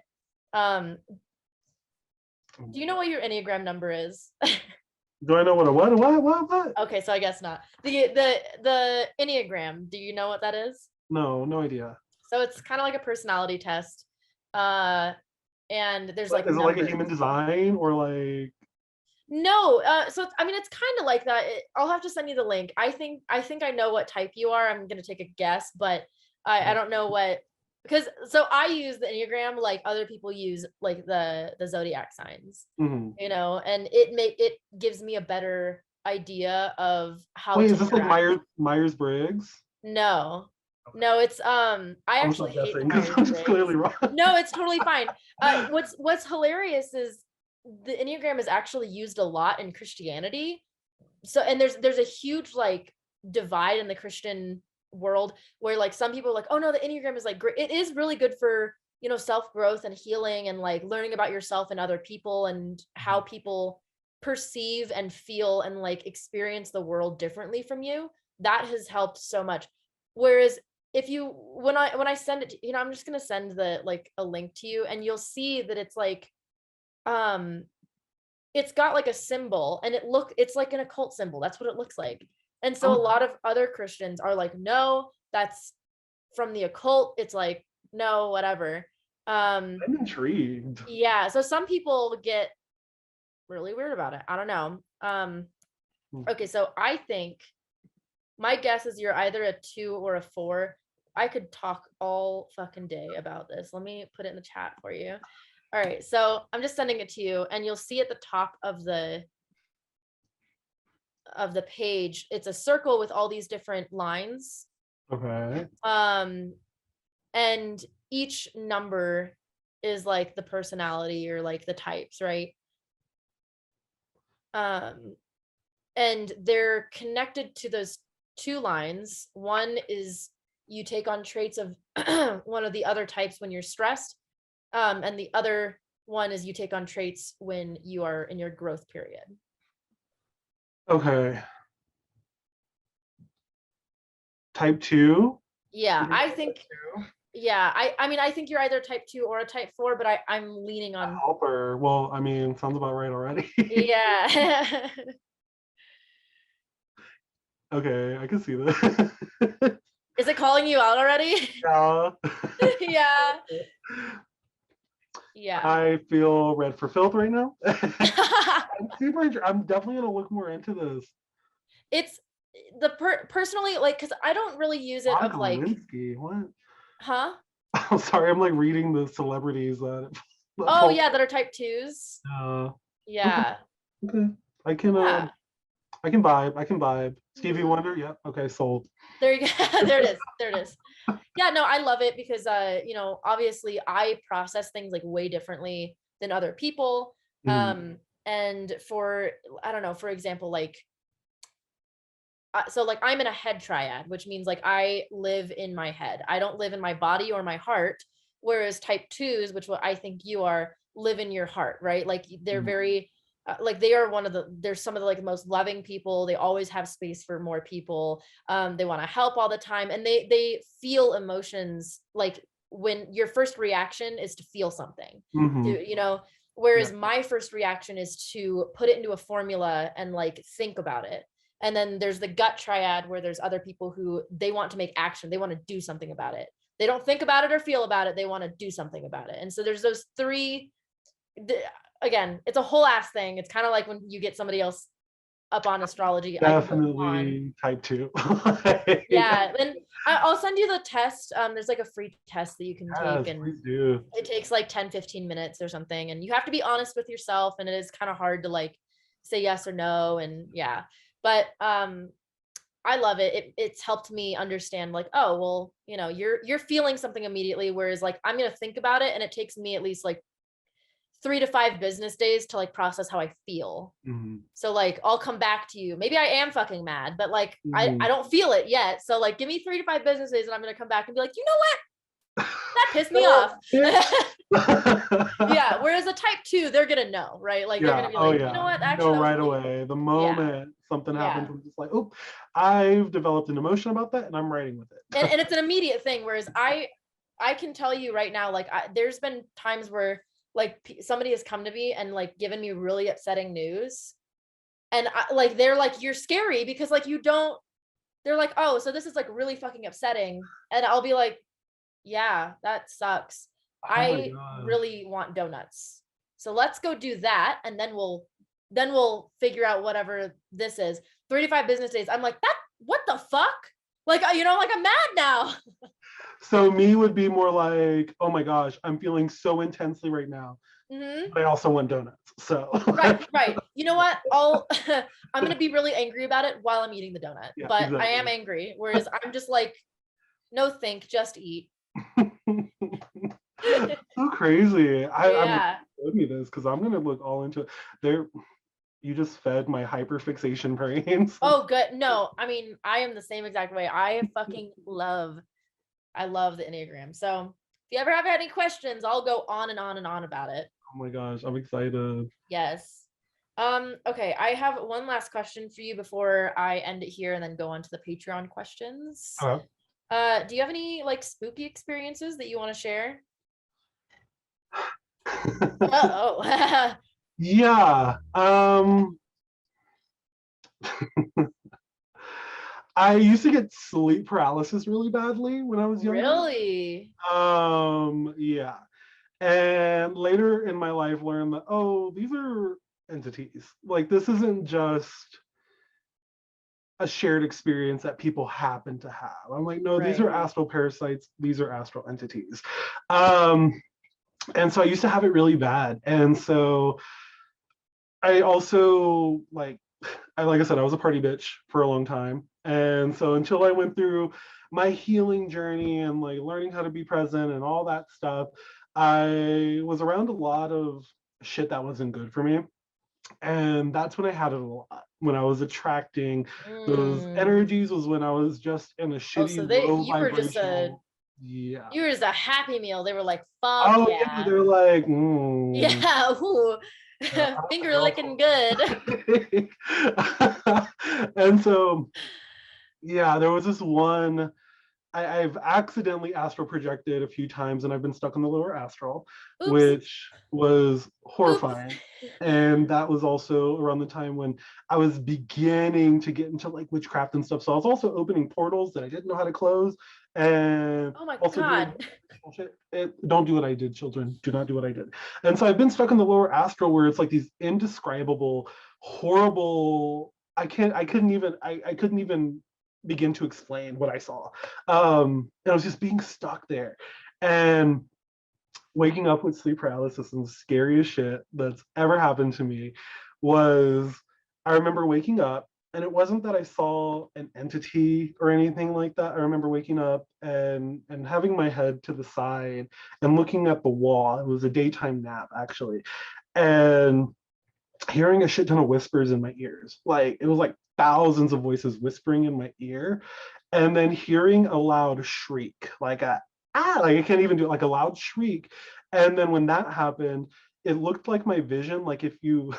Do you know what your Enneagram number is? Do I know what a what? Okay, so I guess not. The Enneagram, do you know what that is? No idea. So it's kind of like a personality test. And there's like Is it like a numbers. human design or like No, so I mean it's kind of like that. I'll have to send you the link. I think I know what type you are. I'm gonna take a guess, but I don't know what, because so I use the Enneagram like other people use like the zodiac signs, you know, and it gives me a better idea of how wait, to is this like interact. Myers-Briggs? No, no, it's I I'm just actually not hate the guessing because I'm just Myers-Briggs. clearly wrong. No, it's totally fine. What's hilarious is the Enneagram is actually used a lot in Christianity. So and there's a huge like divide in the Christian world where like some people are like, oh no, the Enneagram is like great. It is really good for, you know, self-growth and healing and like learning about yourself and other people and how people perceive and feel and like experience the world differently from you. That has helped so much. Whereas if you when I send it, you know, I'm just gonna send the like a link to you and you'll see that it's like um it's got like a symbol and it's like an occult symbol. That's what it looks like. And so a lot of other Christians are like, no, that's from the occult. It's like, no, whatever. I'm intrigued. Yeah. So some people get really weird about it. I don't know. Okay. So I think my guess is you're either a 2 or a 4. I could talk all fucking day about this. Let me put it in the chat for you. All right, so I'm just sending it to you and you'll see at the top of the page, it's a circle with all these different lines. Okay. And each number is like the personality or like the types, right? And they're connected to those 2 lines. One is you take on traits of one of the other types when you're stressed. And the other one is you take on traits when you are in your growth period. Okay. Type 2? Yeah, I think yeah, I mean I think you're either type 2 or a type 4, but I'm leaning on Helper. Well, I mean, sounds about right already. yeah. Okay, I can see that. Is it calling you out already? Yeah. Yeah. Yeah. I feel red for filth right now. I'm definitely gonna look more into this. It's the personally like because I don't really use it of like Lewinsky. What? huh? I'm sorry, I'm like reading the celebrities that Oh yeah, that are type 2s. Yeah. Okay. I can Yeah. I can vibe. Stevie Wonder, yep. Okay, sold. There you go. There it is. Yeah, no, I love it because you know, obviously I process things like way differently than other people. And for I don't know, for example, like so like I'm in a head triad, which means like I live in my head. I don't live in my body or my heart, whereas type 2s, which what I think you are, live in your heart, right? Like they're very like they are they're some of the like most loving people. They always have space for more people. They want to help all the time and they feel emotions like when your first reaction is to feel something, Mm-hmm. to, you know, whereas Yeah. my first reaction is to put it into a formula and like think about it. And then there's the gut triad where there's other people who they want to make action, they want to do something about it. They don't think about it or feel about it, they want to do something about it. And so there's those three. Again, it's a whole ass thing. It's kind of like when you get somebody else up on astrology. I can go on. Definitely type 2. Yeah, and I'll send you the test. There's like a free test that you can take, Yes, and please do. it takes like 10-15 minutes or something, and you have to be honest with yourself, and it is kind of hard to like say yes or no, and yeah. But I love it. It's helped me understand like, oh, well, you know, you're feeling something immediately, whereas like I'm gonna think about it, and it takes me at least like 3 to 5 business days to like process how I feel. Mm-hmm. So like I'll come back to you. Maybe I am fucking mad, but like Mm-hmm. I don't feel it yet. So like give me 3 to 5 business days and I'm gonna come back and be like, you know what? That pissed me off. Yeah. Whereas a type 2, they're gonna know, right? Like they're Yeah. gonna be Oh like, you yeah. know what? You Actually, know that was right really away. The yeah. moment something happens, Yeah. I'm just like, oh, I've developed an emotion about that, and I'm writing with it. And it's an immediate thing. Whereas I can tell you right now, like there's been times where like somebody has come to me and like given me really upsetting news, and like they're like, you're scary because like you don't. They're like, oh, so this is like really fucking upsetting, and I'll be like, yeah, that sucks. Oh my I gosh. really want donuts, so let's go do that, and then we'll figure out whatever this is. 3 to 5 business days. I'm like, that, what the fuck? Like, you know, like I'm mad now. So me would be more like, oh my gosh, I'm feeling so intensely right now, Mm-hmm. but I also want donuts. So Right. You know what? I'm gonna be really angry about it while I'm eating the donut, yeah, but I am exactly. angry. Whereas I'm just like, no, think, just eat. So crazy. I'm Yeah. showed me this because I'm gonna look all into it. There, you just fed my hyperfixation brains. Oh, good. No, I mean, I am the same exact way. I love the Enneagram. So if you ever have any questions, I'll go on and on and on about it. Oh my gosh, I'm excited. Yes. Okay, I have one last question for you before I end it here and then go on to the Patreon questions. Do you have any like spooky experiences that you want to share? Uh-oh. Yeah. I used to get sleep paralysis really badly when I was younger. Really? Yeah. And later in my life learned that, oh, these are entities. Like this isn't just a shared experience that people happen to have. I'm like, no, these Right. are astral parasites, these are astral entities. Um, and so I used to have it really bad. And so I also like I said, I was a party bitch for a long time. And so until I went through my healing journey and like learning how to be present and all that stuff, I was around a lot of shit that wasn't good for me. And that's when I had it a lot. When I was attracting those Mm. energies was when I was just in a Oh, shitty, so low vibrational. Yeah. you were just a happy meal. They were like, fuck Oh yeah, yeah. they're like, Yeah, ooh. Finger licking good. and so yeah, there was this one. I've accidentally astral projected a few times, and I've been stuck in the lower astral, Oops. which was Oops. horrifying. And that was also around the time when I was beginning to get into like witchcraft and stuff. So I was also opening portals that I didn't know how to close, and Oh my also doing God. bullshit. Don't do what I did, children. Do not do what I did. And so I've been stuck in the lower astral where it's like these indescribable, horrible. I couldn't even begin to explain what I saw. And I was just being stuck there. And waking up with sleep paralysis and the scariest shit that's ever happened to me was I remember waking up and it wasn't that I saw an entity or anything like that. I remember waking up and having my head to the side and looking at the wall. It was a daytime nap actually. And hearing a shit ton of whispers in my ears. Like it was like thousands of voices whispering in my ear, and then hearing a loud shriek, like a like I can't even do it, like a loud shriek. And then when that happened, it looked like my vision, like if you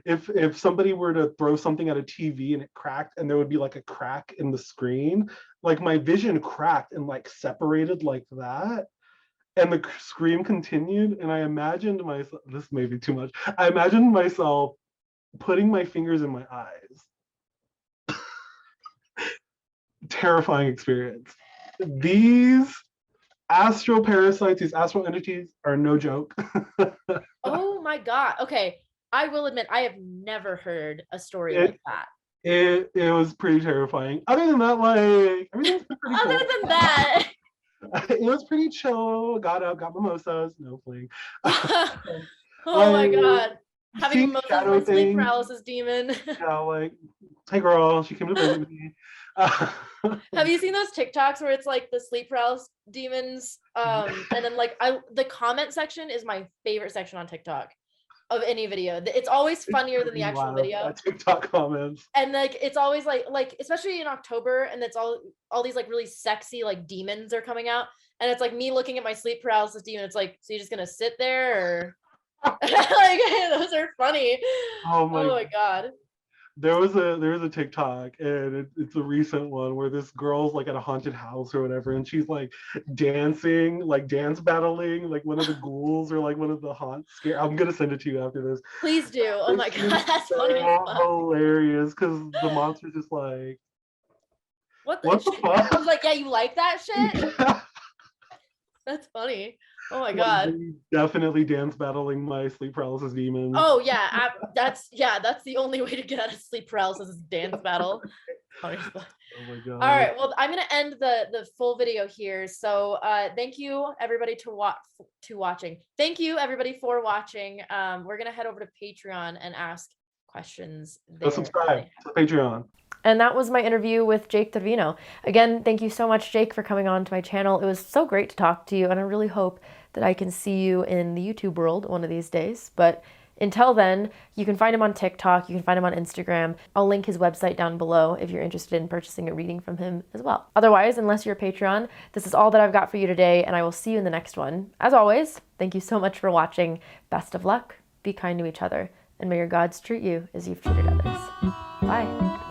if somebody were to throw something at a TV and it cracked and there would be like a crack in the screen, like my vision cracked and like separated like that. And the scream continued, and I imagined myself, this may be too much, I imagined myself putting my fingers in my eyes. Terrifying experience. These astral parasites, these astral entities are no joke. Oh my God. Okay. I will admit, I have never heard a story It, like that. it was pretty terrifying. Other than that, like, everything's pretty cool. Other than that. It was pretty chill. Got up, got mimosas, no fling. Oh my Like, God. Having seeing mimosas shadow with a sleep things, paralysis demon. like, hey girl, she came to visit me. Have you seen those TikToks where it's like the sleep paralysis demons? And then like the comment section is my favorite section on TikTok of any video. It's always funnier than the actual video. TikTok comments. And like it's always like especially in October, and it's all these like really sexy like demons are coming out, and it's like me looking at my sleep paralysis demon. It's like, so you're just gonna sit there, or like those are funny. Oh my God. There was a TikTok, and it's a recent one where this girl's like at a haunted house or whatever, and she's like dancing, like dance battling, like one of the ghouls or like one of the haunt scare. I'm gonna send it to you after this. Please do. Oh my God, that's so funny as fuck. hilarious, because the monster's just like, what the fuck? I was like, yeah, you like that shit? That's funny. Oh my God. Definitely dance battling my sleep paralysis demons. Oh yeah, that's the only way to get out of sleep paralysis is dance battle. Oh my God. All right, well, I'm gonna end the full video here. So thank you everybody watching. Thank you everybody for watching. We're gonna head over to Patreon and ask questions there. Go subscribe to Patreon. And that was my interview with Jake Treviño. Again, thank you so much, Jake, for coming on to my channel. It was so great to talk to you, and I really hope that I can see you in the YouTube world one of these days. But until then, you can find him on TikTok, you can find him on Instagram. I'll link his website down below if you're interested in purchasing a reading from him as well. Otherwise, unless you're a Patreon, this is all that I've got for you today, and I will see you in the next one. As always, thank you so much for watching. Best of luck, be kind to each other, and may your gods treat you as you've treated others. Bye.